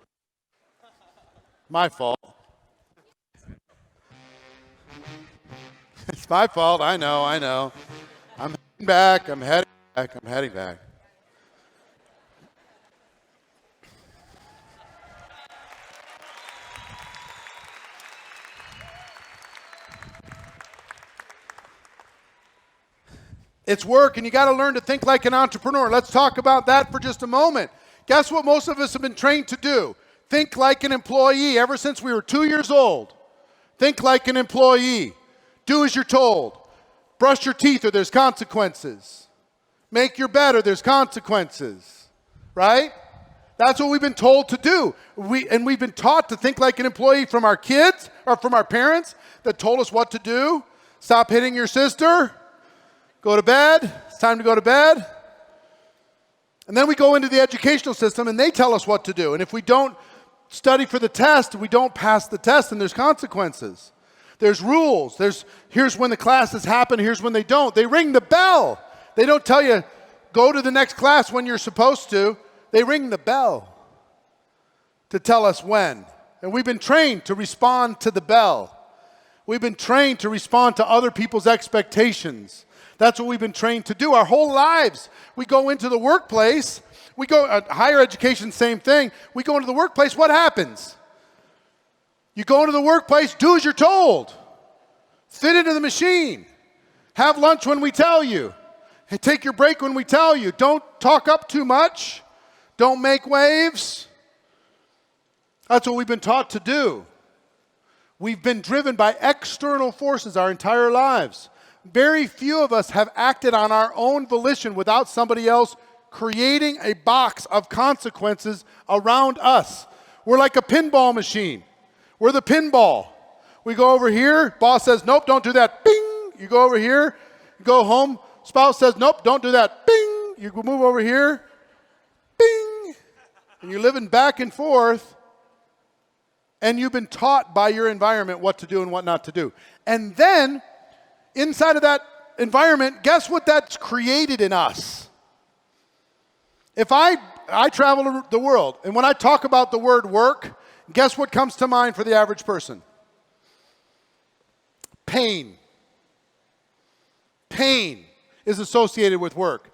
My fault. It's my fault. I know. I'm heading back. I'm heading back. It's work, and you got to learn to think like an entrepreneur. Let's talk about that for just a moment. Guess what most of us have been trained to do? Think like an employee ever since we were 2 years old. Think like an employee. Do as you're told. Brush your teeth or there's consequences. Make your bed or there's consequences. Right? That's what we've been told to do. We've been taught to think like an employee from our kids or from our parents that told us what to do. Stop hitting your sister. Go to bed. It's time to go to bed. And then we go into the educational system and they tell us what to do. And if we don't study for the test, we don't pass the test, and there's consequences. There's rules. Here's when the classes happen, here's when they don't. They ring the bell. They don't tell you, go to the next class when you're supposed to. They ring the bell to tell us when. And we've been trained to respond to the bell. We've been trained to respond to other people's expectations. That's what we've been trained to do our whole lives. We go into the workplace. We go, higher education, same thing. We go into the workplace, what happens? You go into the workplace, do as you're told. Fit into the machine. Have lunch when we tell you. And take your break when we tell you. Don't talk up too much. Don't make waves. That's what we've been taught to do. We've been driven by external forces our entire lives. Very few of us have acted on our own volition without somebody else creating a box of consequences around us. We're like a pinball machine. We're the pinball. We go over here, boss says, nope, don't do that. Bing! You go over here, you go home, spouse says, nope, don't do that. Bing! You move over here, bing! And you're living back and forth, and you've been taught by your environment what to do and what not to do. And then, inside of that environment, guess what that's created in us? If I travel the world, and when I talk about the word work, guess what comes to mind for the average person? pain. Pain is associated with work.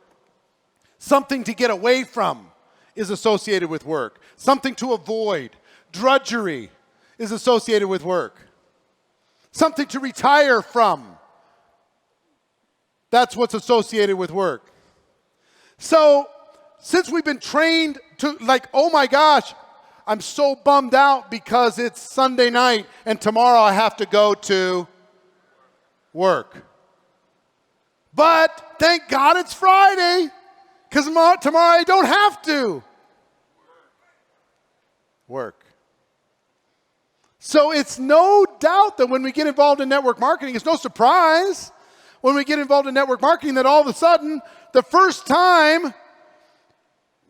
Something to get away from is associated with work. Something to avoid. Drudgery is associated with work. Something to retire from. That's what's associated with work. So, since we've been trained to, like, oh my gosh, I'm so bummed out because it's Sunday night and tomorrow I have to go to work. But thank God it's Friday, because tomorrow I don't have to work. So it's no doubt that when we get involved in network marketing, it's no surprise when we get involved in network marketing that all of a sudden, the first time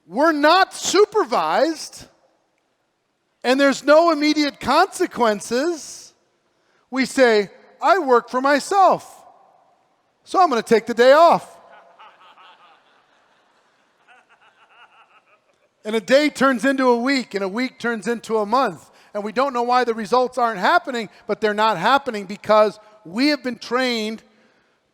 we're not supervised and there's no immediate consequences, we say, I work for myself, so I'm going to take the day off. And a day turns into a week, and a week turns into a month. And we don't know why the results aren't happening, but they're not happening because we have been trained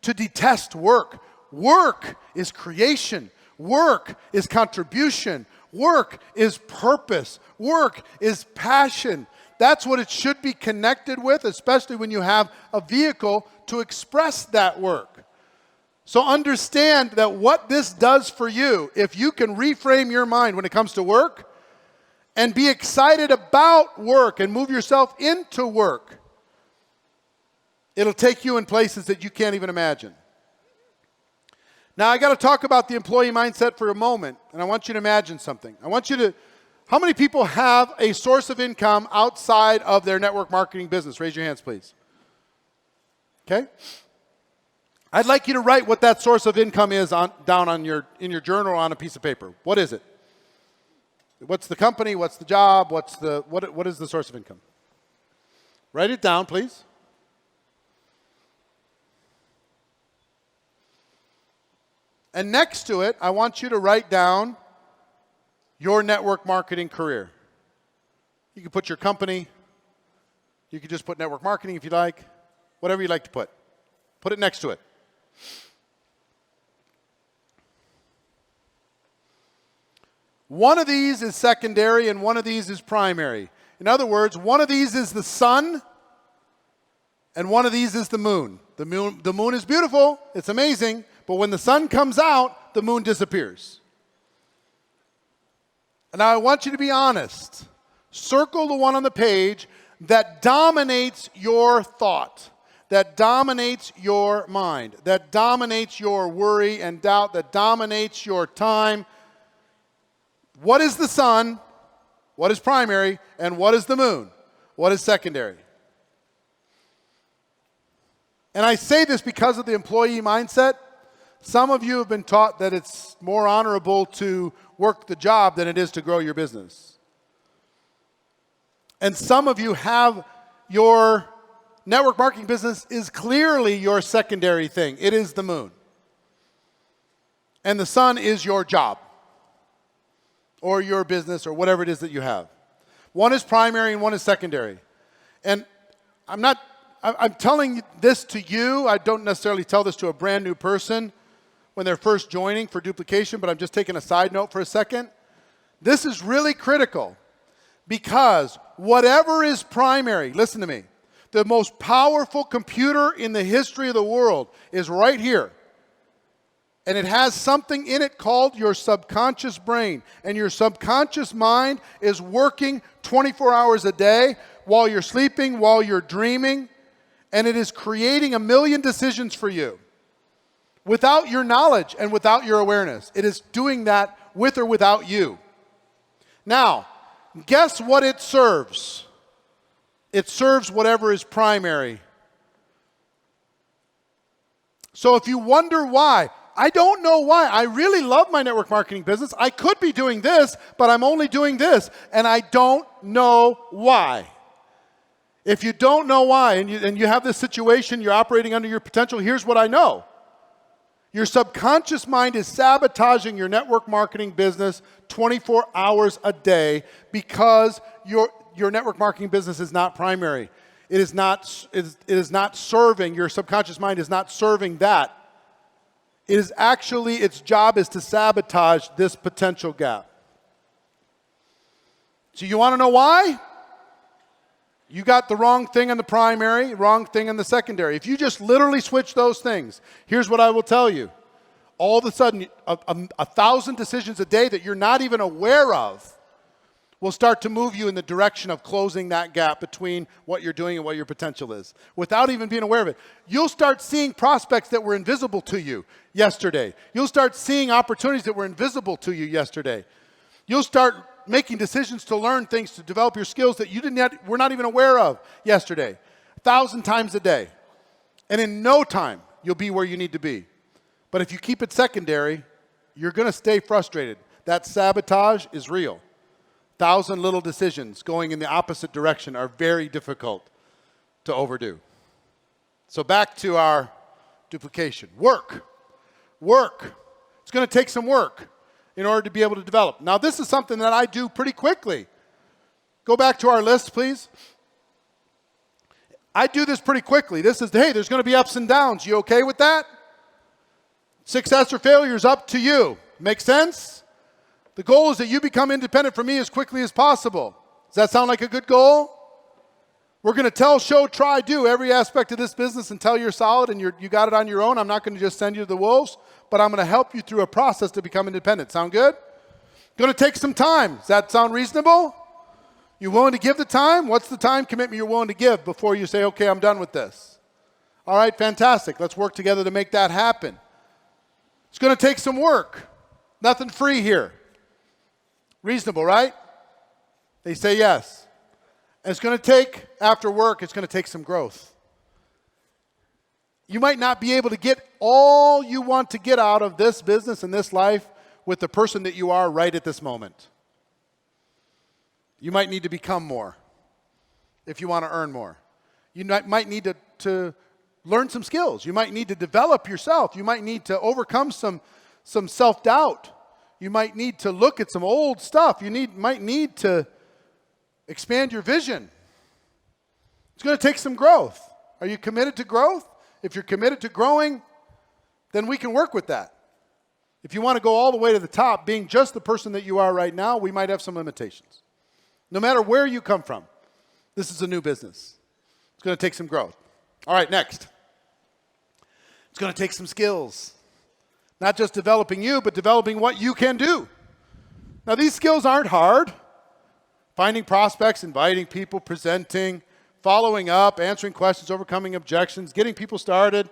to detest work. Work is creation. Work is contribution. Work is purpose. Work is passion. That's what it should be connected with, especially when you have a vehicle to express that work. So understand that what this does for you, if you can reframe your mind when it comes to work and be excited about work and move yourself into work, it'll take you in places that you can't even imagine. Now, I got to talk about the employee mindset for a moment, and I want you to imagine something. How many people have a source of income outside of their network marketing business? Raise your hands, please. Okay? I'd like you to write what that source of income is down in your journal or on a piece of paper. What is it? What's the company? What's the job? What is the source of income? Write it down, please. And next to it, I want you to write down your network marketing career. You can put your company. You can just put network marketing if you like. Whatever you like to put. Put it next to it. One of these is secondary and one of these is primary. In other words, one of these is the sun and one of these is the moon. The moon is beautiful, it's amazing, but when the sun comes out, the moon disappears. And now I want you to be honest. Circle the one on the page that dominates your thought, that dominates your mind, that dominates your worry and doubt, that dominates your time. What is the sun? What is primary? And what is the moon? What is secondary? And I say this because of the employee mindset. Some of you have been taught that it's more honorable to work the job than it is to grow your business. And some of you have your network marketing business is clearly your secondary thing. It is the moon. And the sun is your job or your business or whatever it is that you have. One is primary and one is secondary. And I'm telling this to you. I don't necessarily tell this to a brand new person when they're first joining for duplication, but I'm just taking a side note for a second. This is really critical because whatever is primary, listen to me, the most powerful computer in the history of the world is right here. And it has something in it called your subconscious brain. And your subconscious mind is working 24 hours a day while you're sleeping, while you're dreaming. And it is creating a million decisions for you without your knowledge and without your awareness. It is doing that with or without you. Now, guess what it serves? It serves whatever is primary. So if you wonder why, I don't know why. I really love my network marketing business. I could be doing this, but I'm only doing this, and I don't know why. If you don't know why, and you have this situation, you're operating under your potential, here's what I know. Your subconscious mind is sabotaging your network marketing business 24 hours a day because your network marketing business is not primary. It is not serving, your subconscious mind is not serving that. It is actually, its job is to sabotage this potential gap. So you want to know why? You got the wrong thing in the primary, wrong thing in the secondary. If you just literally switch those things, here's what I will tell you. All of a sudden, 1,000 decisions a day that you're not even aware of will start to move you in the direction of closing that gap between what you're doing and what your potential is, without even being aware of it. You'll start seeing prospects that were invisible to you yesterday. You'll start seeing opportunities that were invisible to you yesterday. You'll start making decisions to learn things, to develop your skills that you were not even aware of yesterday, 1,000 times a day. And in no time, you'll be where you need to be. But if you keep it secondary, you're going to stay frustrated. That sabotage is real. 1,000 little decisions going in the opposite direction are very difficult to overdo. So back to our duplication. Work. Work. It's going to take some work in order to be able to develop. Now, this is something that I do pretty quickly. Go back to our list, please. I do this pretty quickly. This is, hey, there's going to be ups and downs. You okay with that? Success or failure is up to you. Make sense? The goal is that you become independent from me as quickly as possible. Does that sound like a good goal? We're going to tell, show, try, do every aspect of this business until you're solid and you got it on your own. I'm not going to just send you to the wolves, but I'm going to help you through a process to become independent. Sound good? Going to take some time. Does that sound reasonable? You willing to give the time? What's the time commitment you're willing to give before you say, okay, I'm done with this? All right, fantastic. Let's work together to make that happen. It's going to take some work. Nothing free here. Reasonable, right? They say yes. And it's going to take, after work, it's going to take some growth. You might not be able to get all you want to get out of this business and this life with the person that you are right at this moment. You might need to become more if you want to earn more. You might need to learn some skills. You might need to develop yourself. You might need to overcome some self-doubt. You might need to look at some old stuff. You might need to expand your vision. It's going to take some growth. Are you committed to growth? If you're committed to growing, then we can work with that. If you want to go all the way to the top, being just the person that you are right now, we might have some limitations. No matter where you come from, this is a new business. It's going to take some growth. All right, next. It's going to take some skills. Not just developing you, but developing what you can do. Now, these skills aren't hard. Finding prospects, inviting people, presenting, following up, answering questions, overcoming objections, getting people started,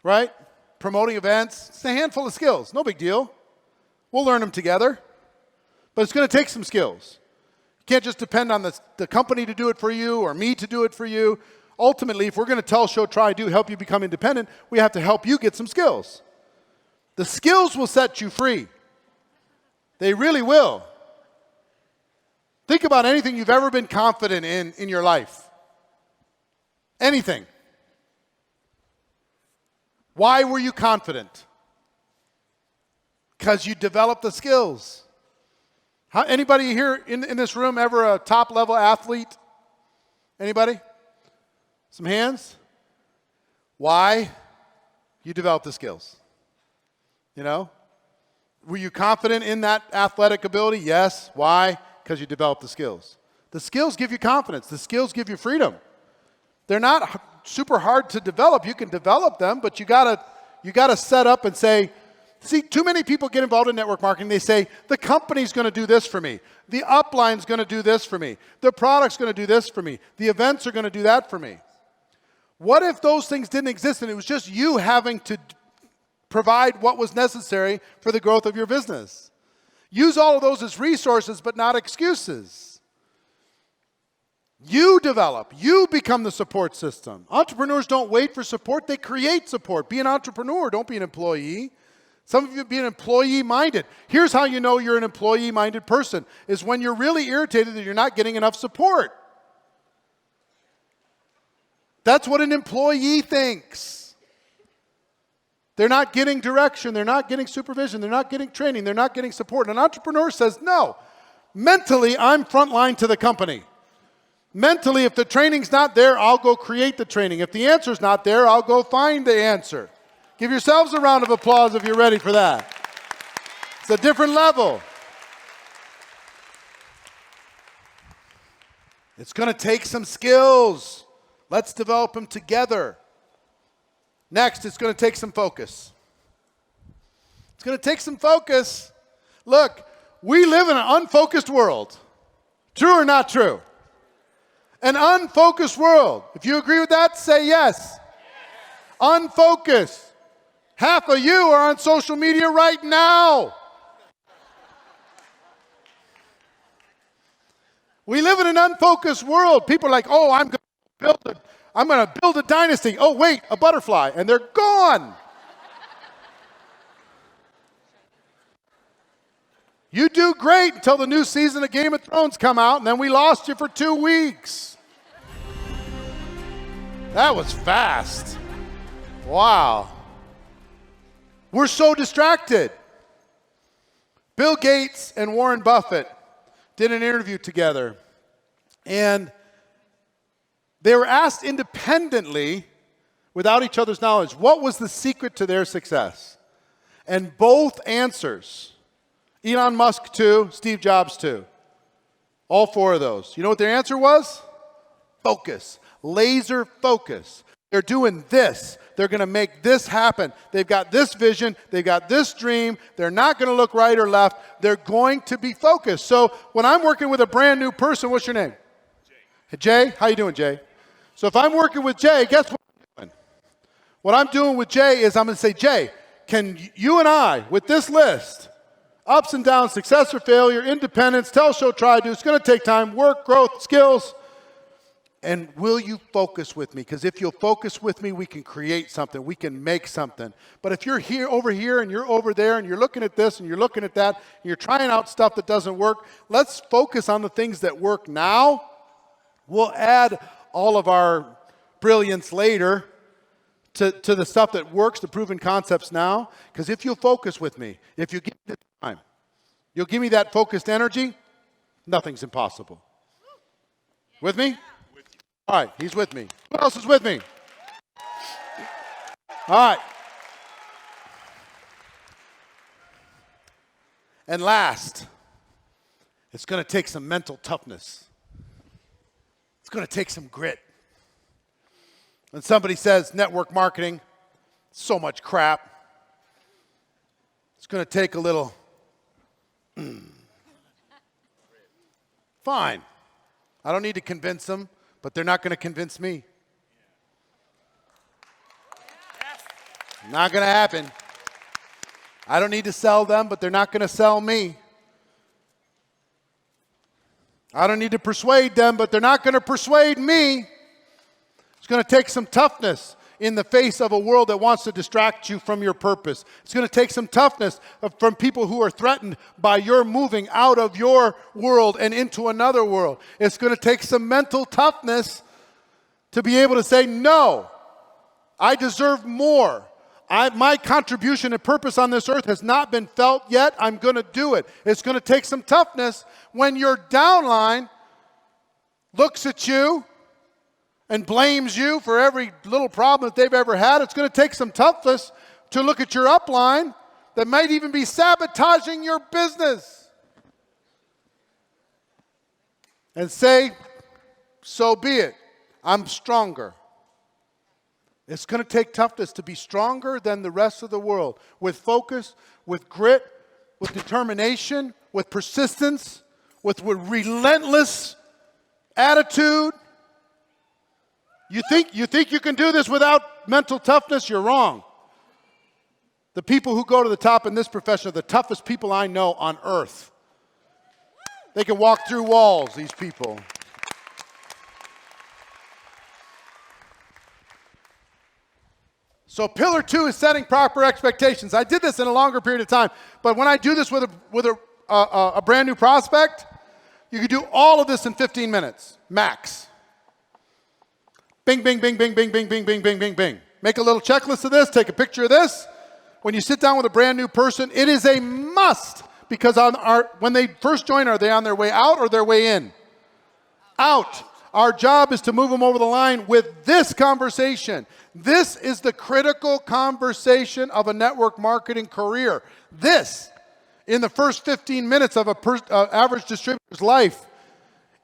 right? Promoting events. It's a handful of skills. No big deal. We'll learn them together. But it's going to take some skills. You can't just depend on the company to do it for you or me to do it for you. Ultimately, if we're going to tell, show, try, do, help you become independent, we have to help you get some skills. The skills will set you free. They really will. Think about anything you've ever been confident in your life. Anything. Why were you confident? Because you developed the skills. Anybody here in this room ever a top-level athlete? Anybody? Some hands? Why? You developed the skills. You know? Were you confident in that athletic ability? Yes. Why? Because you developed the skills. The skills give you confidence. The skills give you freedom. They're not super hard to develop. You can develop them, but you gotta set up and say, see, too many people get involved in network marketing. They say, the company's going to do this for me. The upline's going to do this for me. The product's going to do this for me. The events are going to do that for me. What if those things didn't exist and it was just you having to provide what was necessary for the growth of your business? Use all of those as resources, but not excuses. You develop. You become the support system. Entrepreneurs don't wait for support. They create support. Be an entrepreneur. Don't be an employee. Some of you be an employee-minded. Here's how you know you're an employee-minded person, is when you're really irritated that you're not getting enough support. That's what an employee thinks. They're not getting direction. They're not getting supervision. They're not getting training. They're not getting support. An entrepreneur says, no, mentally, I'm frontline to the company. Mentally, if the training's not there, I'll go create the training. If the answer's not there, I'll go find the answer. Give yourselves a round of applause if you're ready for that. It's a different level. It's going to take some skills. Let's develop them together. Next, it's going to take some focus. It's going to take some focus. Look, we live in an unfocused world. True or not true? An unfocused world. If you agree with that, say yes. Unfocused. Half of you are on social media right now. We live in an unfocused world. People are like, oh, I'm going to build a dynasty. Oh, wait, a butterfly. And they're gone. You do great until the new season of Game of Thrones come out, and then we lost you for 2 weeks. That was fast. Wow. We're so distracted. Bill Gates and Warren Buffett did an interview together, and they were asked independently, without each other's knowledge, what was the secret to their success? And both answers, Elon Musk too, Steve Jobs too, all 4 of those. You know what their answer was? Focus. Laser focus. They're doing this. They're going to make this happen. They've got this vision. They've got this dream. They're not going to look right or left. They're going to be focused. So when I'm working with a brand new person, what's your name? Jay. How you doing, Jay? So if I'm working with Jay, guess what I'm doing? What I'm doing with Jay is I'm going to say, Jay, can you and I, with this list, ups and downs, success or failure, independence, tell, show, try, do, it's going to take time, work, growth, skills, and will you focus with me? Because if you'll focus with me, we can create something. We can make something. But if you're here, over here, and you're over there, and you're looking at this, and you're looking at that, and you're trying out stuff that doesn't work, let's focus on the things that work now. We'll add all of our brilliance later to the stuff that works, the proven concepts now. Because if you'll focus with me, if you give me the time, you'll give me that focused energy, nothing's impossible. With me? All right, he's with me. Who else is with me? All right. And last, it's going to take some mental toughness. It's going to take some grit. When somebody says network marketing, so much crap, it's going to take a little, fine. I don't need to convince them, but they're not going to convince me. Not going to happen. I don't need to sell them, but they're not going to sell me. I don't need to persuade them, but they're not going to persuade me. It's going to take some toughness in the face of a world that wants to distract you from your purpose. It's going to take some toughness from people who are threatened by your moving out of your world and into another world. It's going to take some mental toughness to be able to say, no, I deserve more. My contribution and purpose on this earth has not been felt yet. I'm going to do it. It's going to take some toughness when your downline looks at you and blames you for every little problem that they've ever had. It's going to take some toughness to look at your upline that might even be sabotaging your business and say, so be it. I'm stronger. It's going to take toughness to be stronger than the rest of the world, with focus, with grit, with determination, with persistence, with relentless attitude. You think you can do this without mental toughness? You're wrong. The people who go to the top in this profession are the toughest people I know on earth. They can walk through walls, these people. So pillar 2 is setting proper expectations. I did this in a longer period of time, but when I do this with a brand new prospect, you can do all of this in 15 minutes, max. Bing, bing, bing, bing, bing, bing, bing, bing, bing, bing, bing. Make a little checklist of this, take a picture of this. When you sit down with a brand new person, it is a must, because when they first join, are they on their way out or their way in? Out. Our job is to move them over the line with this conversation. This is the critical conversation of a network marketing career. This, in the first 15 minutes of an average distributor's life,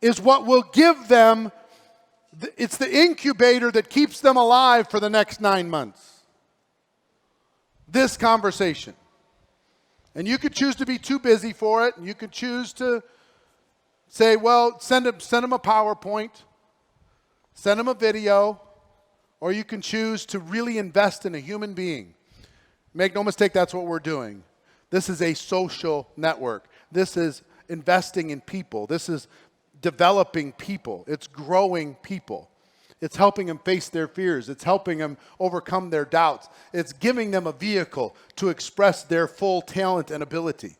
is what will give them, it's the incubator that keeps them alive for the next 9 months. This conversation. And you could choose to be too busy for it, and you could choose to say, well, send them a PowerPoint, send them a video, or you can choose to really invest in a human being. Make no mistake, that's what we're doing. This is a social network. This is investing in people. This is developing people. It's growing people. It's helping them face their fears. It's helping them overcome their doubts. It's giving them a vehicle to express their full talent and ability.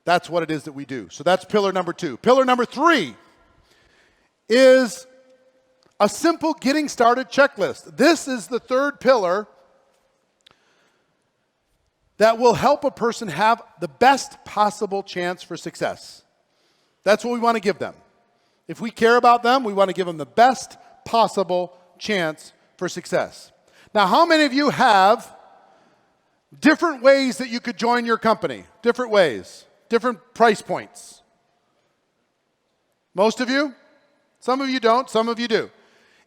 That's what it is that we do. So that's pillar number 2. Pillar number 3 is a simple getting started checklist. This is the third pillar that will help a person have the best possible chance for success. That's what we want to give them. If we care about them, we want to give them the best possible chance for success. Now, how many of you have different ways that you could join your company? Different ways, different price points. Most of you? Some of you don't, some of you do.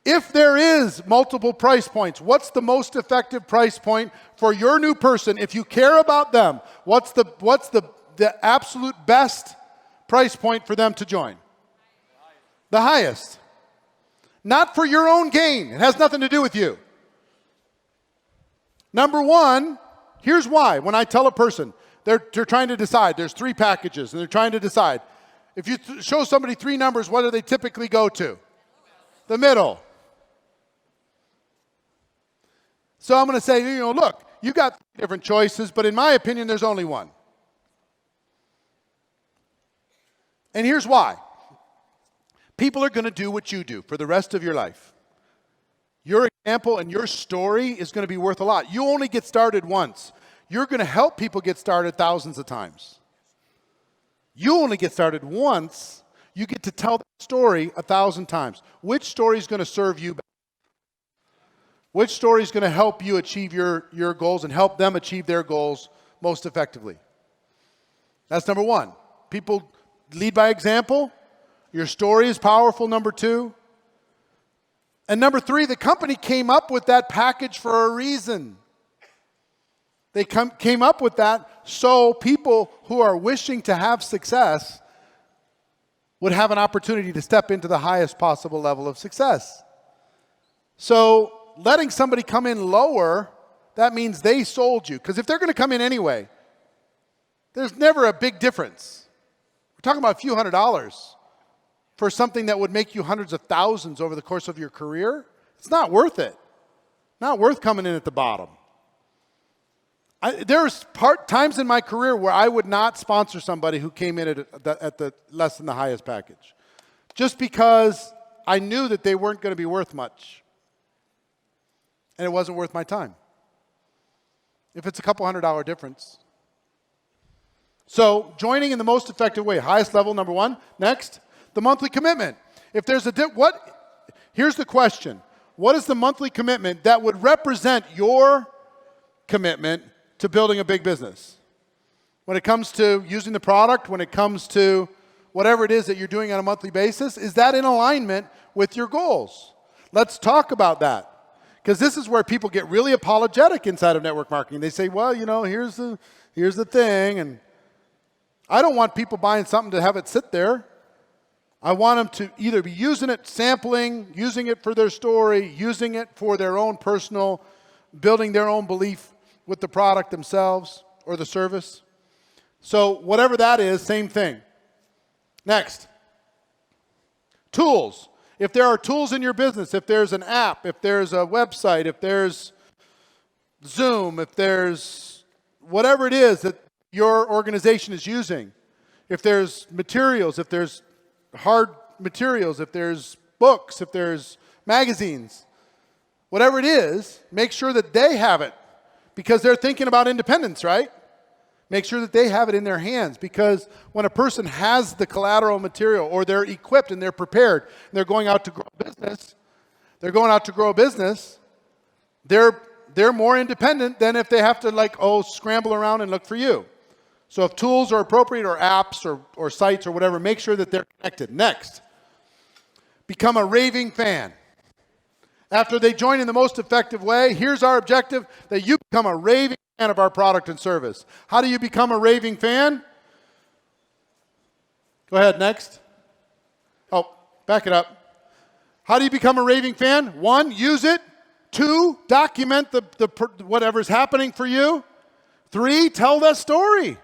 If there is multiple price points, what's the most effective price point for your new person? If you care about them, what's the absolute best price point for them to join? The highest. Not for your own gain. It has nothing to do with you. Number 1, here's why. When I tell a person, they're trying to decide, there's 3 packages, and they're trying to decide. If you show somebody 3 numbers, what do they typically go to? The middle. So I'm going to say, look, you got 3 different choices, but in my opinion, there's only one. And here's why. People are going to do what you do for the rest of your life. Your example and your story is going to be worth a lot. You only get started once. You're going to help people get started thousands of times. You only get started once. You get to tell the story 1,000 times. Which story is going to serve you best? Which story is going to help you achieve your goals and help them achieve their goals most effectively? That's number 1. People lead by example. Your story is powerful, number 2. And number 3, the company came up with that package for a reason. They came up with that so people who are wishing to have success would have an opportunity to step into the highest possible level of success. So letting somebody come in lower, that means they sold you. Because if they're going to come in anyway, there's never a big difference. We're talking about a few $100s. For something that would make you hundreds of thousands over the course of your career, it's not worth it. Not worth coming in at the bottom. There's times in my career where I would not sponsor somebody who came in at the less than the highest package. Just because I knew that they weren't going to be worth much. And it wasn't worth my time. If it's a couple $100 difference. So joining in the most effective way, highest level, number 1. Next. The monthly commitment. If there's here's the question. What is the monthly commitment that would represent your commitment to building a big business? When it comes to using the product, when it comes to whatever it is that you're doing on a monthly basis, is that in alignment with your goals? Let's talk about that. Because this is where people get really apologetic inside of network marketing. They say, well, here's the thing, and I don't want people buying something to have it sit there. I want them to either be using it, sampling, using it for their story, using it for their own personal, building their own belief with the product themselves or the service. So whatever that is, same thing. Next. Tools. If there are tools in your business, if there's an app, if there's a website, if there's Zoom, if there's whatever it is that your organization is using, if there's materials, if there's hard materials, if there's books, if there's magazines, whatever it is, make sure that they have it because they're thinking about independence, right? Make sure that they have it in their hands, because when a person has the collateral material, or they're equipped and they're prepared and they're going out to grow a business, they're more independent than if they have to scramble around and look for you. So if tools are appropriate, or apps or sites or whatever, make sure that they're connected. Next, become a raving fan. After they join in the most effective way, here's our objective: that you become a raving fan of our product and service. How do you become a raving fan? Go ahead, next. Oh, back it up. How do you become a raving fan? 1, use it. 2, document whatever's happening for you. 3, tell that story.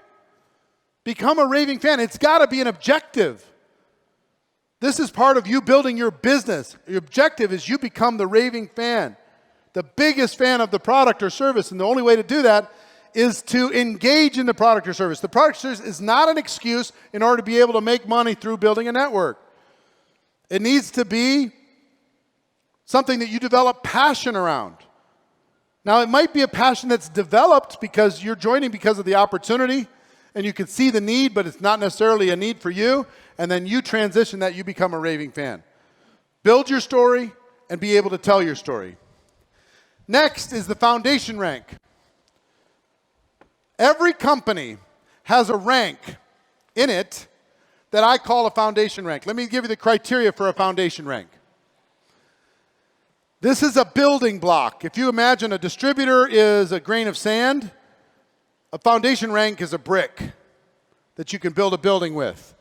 Become a raving fan. It's got to be an objective. This is part of you building your business. Your objective is you become the raving fan, the biggest fan of the product or service. And the only way to do that is to engage in the product or service. The product or service is not an excuse in order to be able to make money through building a network. It needs to be something that you develop passion around. Now, it might be a passion that's developed because you're joining because of the opportunity, and you can see the need, but it's not necessarily a need for you, and then you transition that, you become a raving fan. Build your story and be able to tell your story. Next is the foundation rank. Every company has a rank in it that I call a foundation rank. Let me give you the criteria for a foundation rank. This is a building block. If you imagine a distributor is a grain of sand, a foundation rank is a brick that you can build a building with.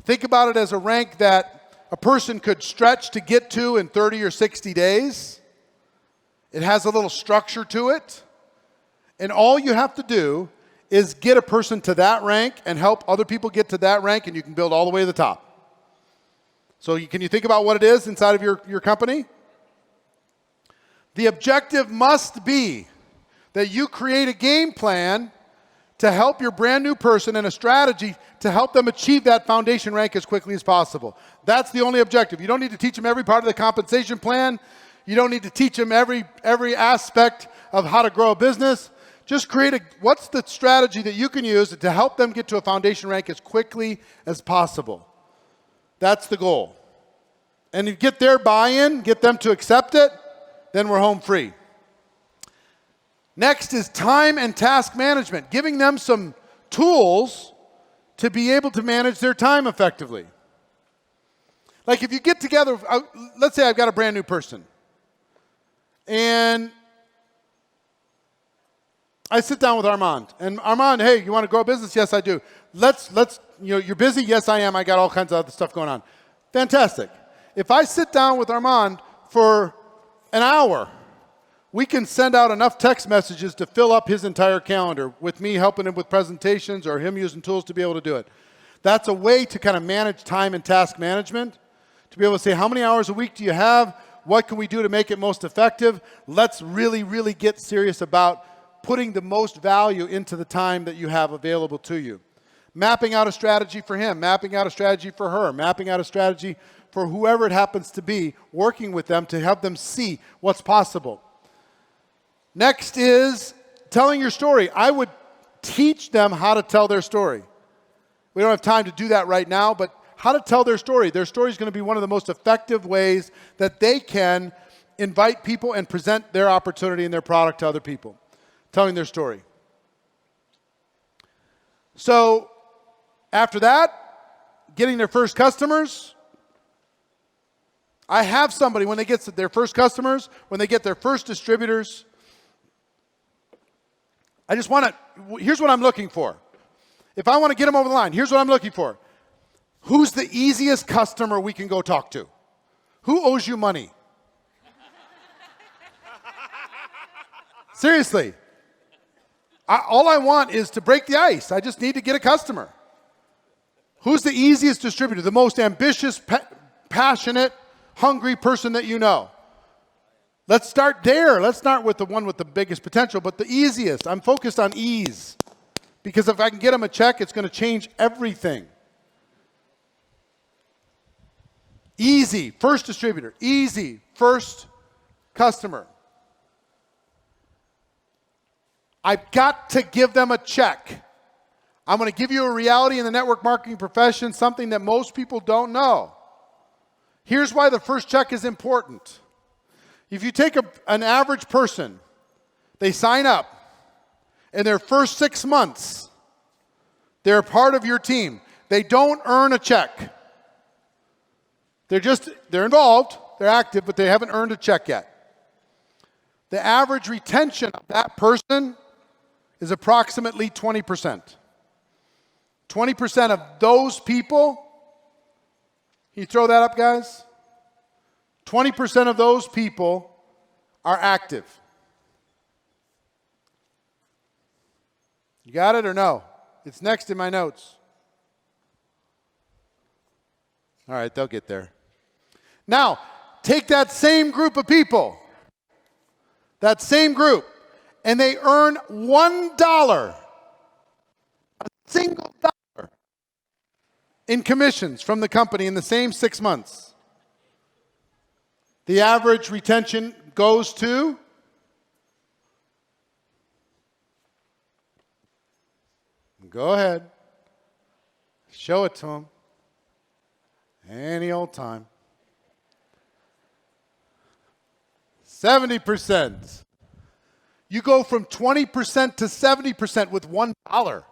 Think about it as a rank that a person could stretch to get to in 30 or 60 days. It has a little structure to it. And all you have to do is get a person to that rank and help other people get to that rank, and you can build all the way to the top. So can you think about what it is inside of your company? The objective must be that you create a game plan to help your brand new person, and a strategy to help them achieve that foundation rank as quickly as possible. That's the only objective. You don't need to teach them every part of the compensation plan. You don't need to teach them every aspect of how to grow a business. Just create what's the strategy that you can use to help them get to a foundation rank as quickly as possible. That's the goal. And you get their buy-in, get them to accept it, then we're home free. Next is time and task management, giving them some tools to be able to manage their time effectively. Like if you get together, let's say I've got a brand new person, and I sit down with Armand, and Armand, hey, you want to grow a business? Yes, I do. You're busy? Yes, I am. I got all kinds of other stuff going on. Fantastic. If I sit down with Armand for an hour, we can send out enough text messages to fill up his entire calendar with me helping him with presentations or him using tools to be able to do it. That's a way to kind of manage time and task management, to be able to say, how many hours a week do you have? What can we do to make it most effective? Let's really, really get serious about putting the most value into the time that you have available to you. Mapping out a strategy for him, mapping out a strategy for her, mapping out a strategy for whoever it happens to be, working with them to help them see what's possible. Next is telling your story. I would teach them how to tell their story. We don't have time to do that right now, but how to tell their story. Their story is going to be one of the most effective ways that they can invite people and present their opportunity and their product to other people, telling their story. So after that, getting their first customers. I have somebody, when they get their first customers, when they get their first distributors, here's what I'm looking for. If I want to get them over the line, here's what I'm looking for. Who's the easiest customer we can go talk to? Who owes you money? Seriously. All I want is to break the ice. I just need to get a customer. Who's the easiest distributor? The most ambitious, passionate, hungry person that you know? Let's start there. Let's start with the one with the biggest potential, but the easiest. I'm focused on ease, because if I can get them a check, it's going to change everything. Easy, first distributor. Easy, first customer. I've got to give them a check. I'm going to give you a reality in the network marketing profession, something that most people don't know. Here's why the first check is important. If you take an average person, they sign up, in their first 6 months, they're part of your team. They don't earn a check. They're involved, they're active, but they haven't earned a check yet. The average retention of that person is approximately 20%. 20% of those people, can you throw that up, guys? 20% of those people are active. You got it or no? It's next in my notes. All right, they'll get there. Now, take that same group of people, that same group, and they earn $1, a single dollar in commissions from the company in the same 6 months. The average retention goes to go ahead. Show it to them. Any old time. 70%. You go from 20% to 70% with $1.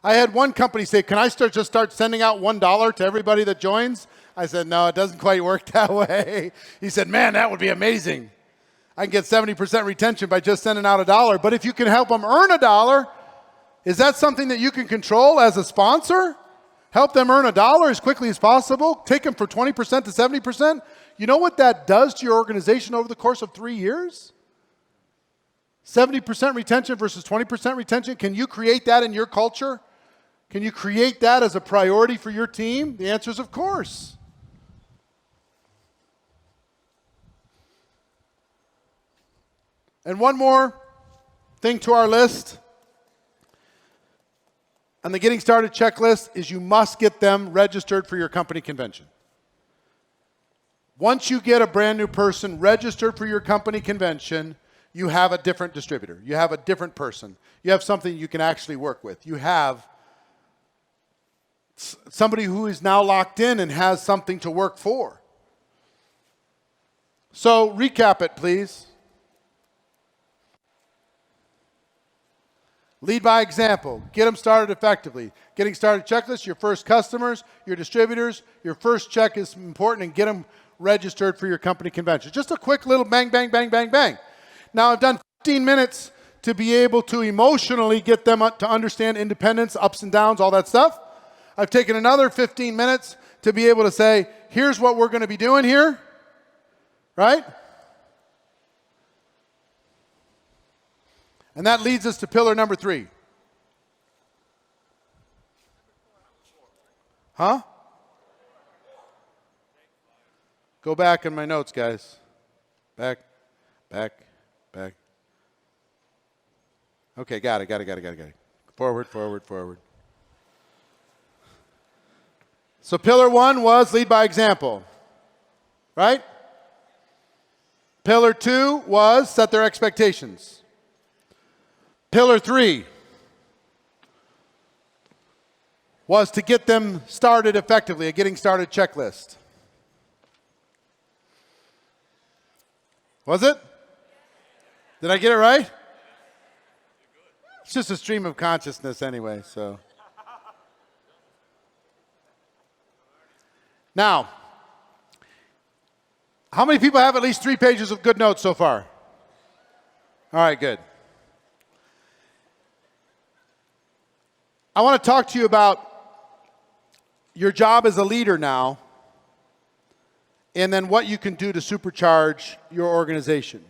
I had one company say, can I just start sending out $1 to everybody that joins? I said, no, it doesn't quite work that way. He said, man, that would be amazing. I can get 70% retention by just sending out $1. But if you can help them earn $1, is that something that you can control as a sponsor? Help them earn $1 as quickly as possible? Take them from 20% to 70%? You know what that does to your organization over the course of 3 years? 70% retention versus 20% retention. Can you create that in your culture? Can you create that as a priority for your team? The answer is of course. And one more thing to our list on the Getting Started checklist is you must get them registered for your company convention. Once you get a brand new person registered for your company convention, you have a different distributor. You have a different person. You have something you can actually work with. You have somebody who is now locked in and has something to work for. So recap it, please. Lead by example. Get them started effectively. Getting started checklist, your first customers, your distributors, your first check is important, and get them registered for your company convention. Just a quick little bang, bang, bang, bang, bang. Now I've done 15 minutes to be able to emotionally get them to understand independence, ups and downs, all that stuff. I've taken another 15 minutes to be able to say, here's what we're going to be doing here, right? And that leads us to pillar number 3. Huh? Go back in my notes, guys. Back. Okay, got it. Forward. So pillar 1 was lead by example, right? Pillar 2 was set their expectations. Pillar 3 was to get them started effectively, a getting started checklist. Was it? Did I get it right? It's just a stream of consciousness anyway, so. Now, how many people have at least 3 pages of good notes so far? All right, good. I want to talk to you about your job as a leader now, and then what you can do to supercharge your organization.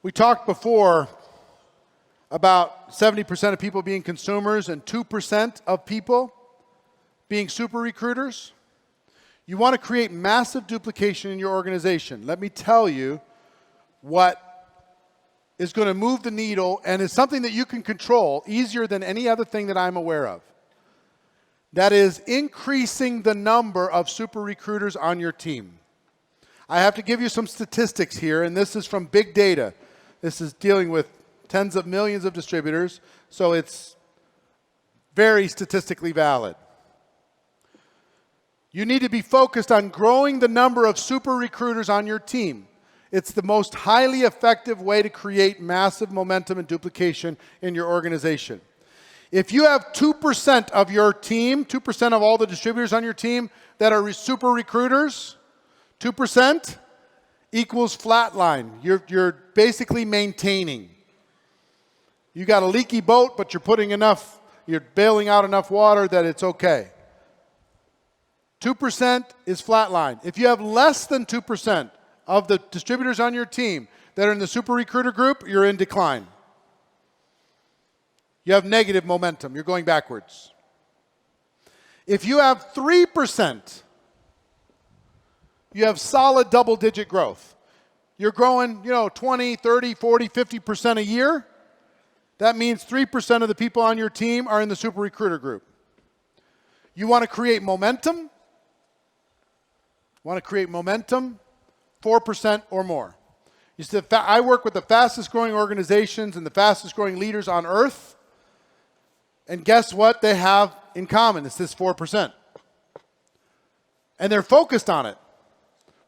We talked before about 70% of people being consumers and 2% of people being super recruiters. You want to create massive duplication in your organization. Let me tell you what is going to move the needle and is something that you can control easier than any other thing that I'm aware of. That is increasing the number of super recruiters on your team. I have to give you some statistics here, and this is from big data. This is dealing with tens of millions of distributors, so it's Very statistically valid. You need to be focused on growing the number of super recruiters on your team. It's the most highly effective way to create massive momentum and duplication in your organization. If you have 2% of your team, 2% of all the distributors on your team that are super recruiters, 2% equals flatline. You're basically maintaining. You got a leaky boat, but you're bailing out enough water that it's okay. 2% is flatline. If you have less than 2% of the distributors on your team that are in the super recruiter group, you're in decline. You have negative momentum. You're going backwards. If you have 3%, you have solid double-digit growth. You're growing, 20, 30, 40, 50% a year. That means 3% of the people on your team are in the super recruiter group. You want to create momentum? 4% or more. You see, I work with the fastest growing organizations and the fastest growing leaders on earth. And guess what they have in common? It's this 4%. And they're focused on it.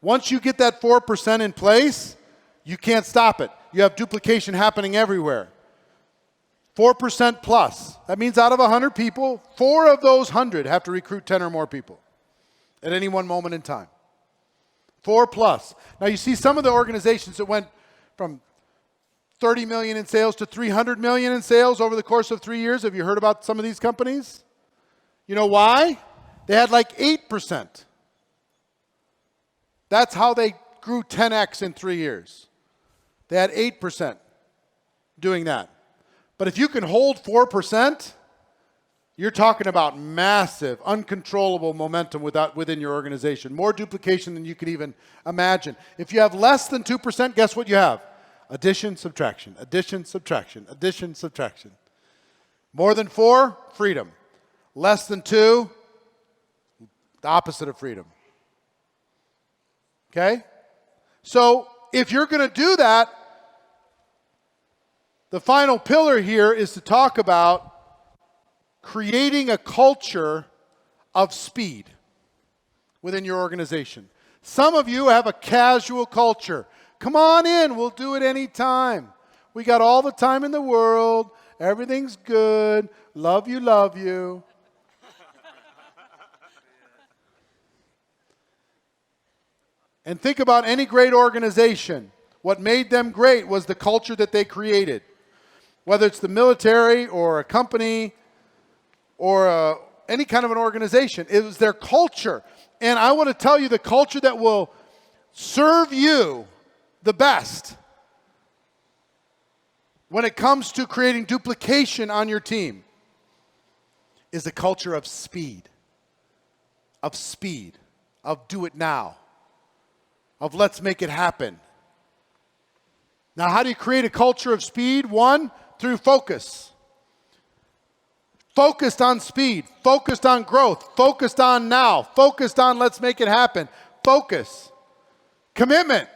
Once you get that 4% in place, you can't stop it. You have duplication happening everywhere. 4% plus. That means out of 100 people, 4 of those 100 have to recruit 10 or more people at any one moment in time. 4 plus. Now you see some of the organizations that went from 30 million in sales to 300 million in sales over the course of 3 years. Have you heard about some of these companies? You know why? They had like 8%. That's how they grew 10x in 3 years. They had 8% doing that. But if you can hold 4%, you're talking about massive, uncontrollable momentum within your organization. More duplication than you could even imagine. If you have less than 2%, guess what you have? Addition, subtraction, addition, subtraction, addition, subtraction. More than 4, freedom. Less than 2, the opposite of freedom. Okay? So if you're going to do that, the final pillar here is to talk about creating a culture of speed within your organization. Some of you have a casual culture. Come on in, we'll do it anytime. We got all the time in the world. Everything's good. Love you, love you. And think about any great organization. What made them great was the culture that they created. Whether it's the military or a company or any kind of an organization, it was their culture. And I want to tell you the culture that will serve you the best when it comes to creating duplication on your team is a culture of speed, of do it now, of let's make it happen. Now, how do you create a culture of speed? 1, through focus. Focused on speed, focused on growth, focused on now, focused on let's make it happen. Focus. Commitment.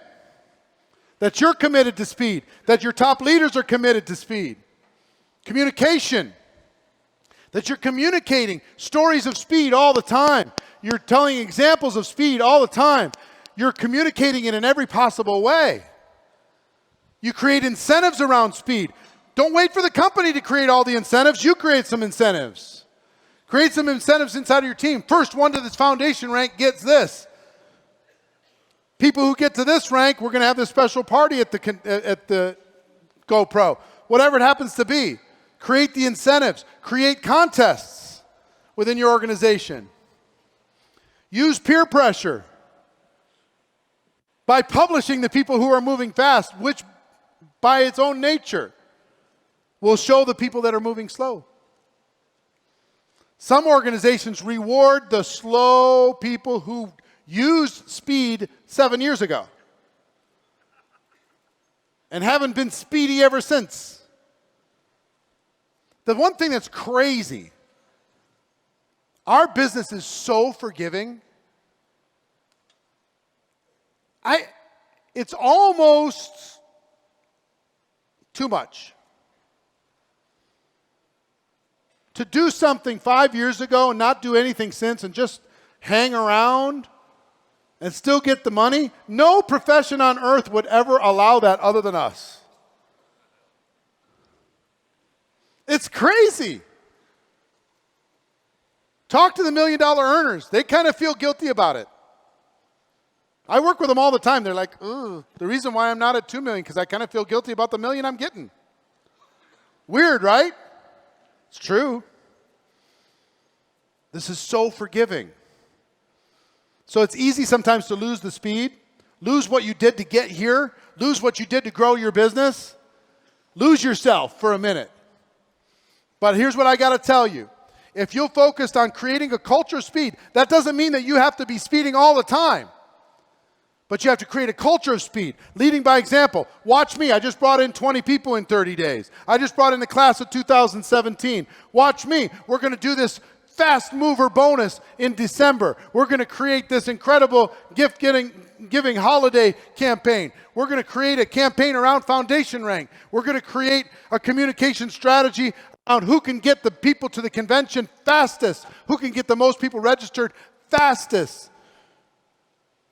That you're committed to speed, that your top leaders are committed to speed. Communication. That you're communicating stories of speed all the time. You're telling examples of speed all the time. You're communicating it in every possible way. You create incentives around speed. Don't wait for the company to create all the incentives. You create some incentives. Create some incentives inside of your team. First one to this foundation rank gets this. People who get to this rank, we're going to have this special party at the GoPro. Whatever it happens to be. Create the incentives. Create contests within your organization. Use peer pressure by publishing the people who are moving fast, which by its own nature will show the people that are moving slow. Some organizations reward the slow people who used speed 7 years ago and haven't been speedy ever since. The one thing that's crazy, our business is so forgiving. It's almost too much. to do something 5 years ago and not do anything since and just hang around and still get the money? No profession on earth would ever allow that other than us. It's crazy. Talk to the $1 million earners. They kind of feel guilty about it. I work with them all the time. They're like, ooh, the reason why I'm not at 2 million because I kind of feel guilty about the $1 million I'm getting. Weird, right? It's true. This is so forgiving. So it's easy sometimes to lose the speed, lose what you did to get here, lose what you did to grow your business, lose yourself for a minute. But here's what I got to tell you. If you're focused on creating a culture of speed, that doesn't mean that you have to be speeding all the time. But you have to create a culture of speed, leading by example. Watch me. I just brought in 20 people in 30 days. I just brought in the class of 2017. Watch me. We're going to do this fast mover bonus in December. We're going to create this incredible giving holiday campaign. We're going to create a campaign around foundation rank. We're going to create a communication strategy around who can get the people to the convention fastest, who can get the most people registered fastest.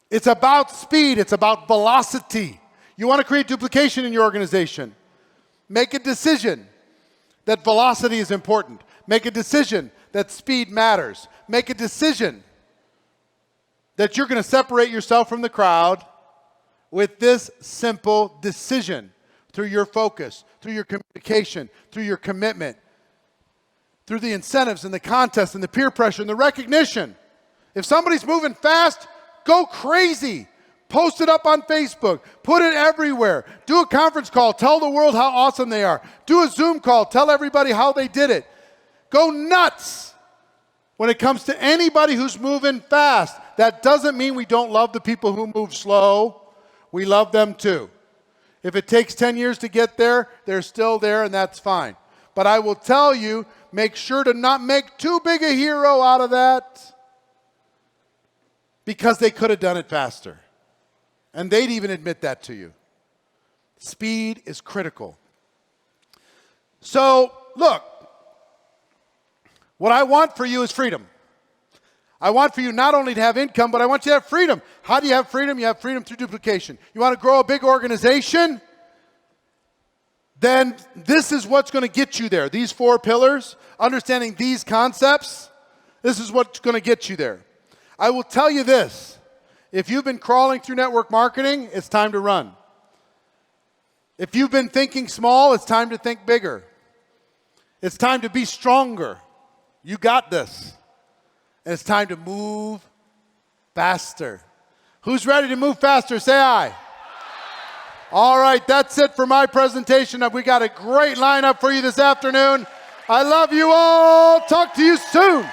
It's about speed. It's about velocity. You want to create duplication in your organization. Make a decision that velocity is important. Make a decision that speed matters. Make a decision that you're going to separate yourself from the crowd with this simple decision through your focus, through your communication, through your commitment, through the incentives and the contests and the peer pressure and the recognition. If somebody's moving fast, go crazy. Post it up on Facebook. Put it everywhere. Do a conference call. Tell the world how awesome they are. Do a Zoom call. Tell everybody how they did it. Go nuts when it comes to anybody who's moving fast. That doesn't mean we don't love the people who move slow. We love them too. If it takes 10 years to get there, they're still there, and that's fine. But I will tell you, make sure to not make too big a hero out of that, because they could have done it faster. And they'd even admit that to you. Speed is critical. So, look, what I want for you is freedom. I want for you not only to have income, but I want you to have freedom. How do you have freedom? You have freedom through duplication. You want to grow a big organization? Then this is what's going to get you there. These 4 pillars, understanding these concepts, this is what's going to get you there. I will tell you this. If you've been crawling through network marketing, it's time to run. If you've been thinking small, it's time to think bigger. It's time to be stronger. You got this. And it's time to move faster. Who's ready to move faster? Say aye. All right, that's it for my presentation. We got a great lineup for you this afternoon. I love you all. Talk to you soon.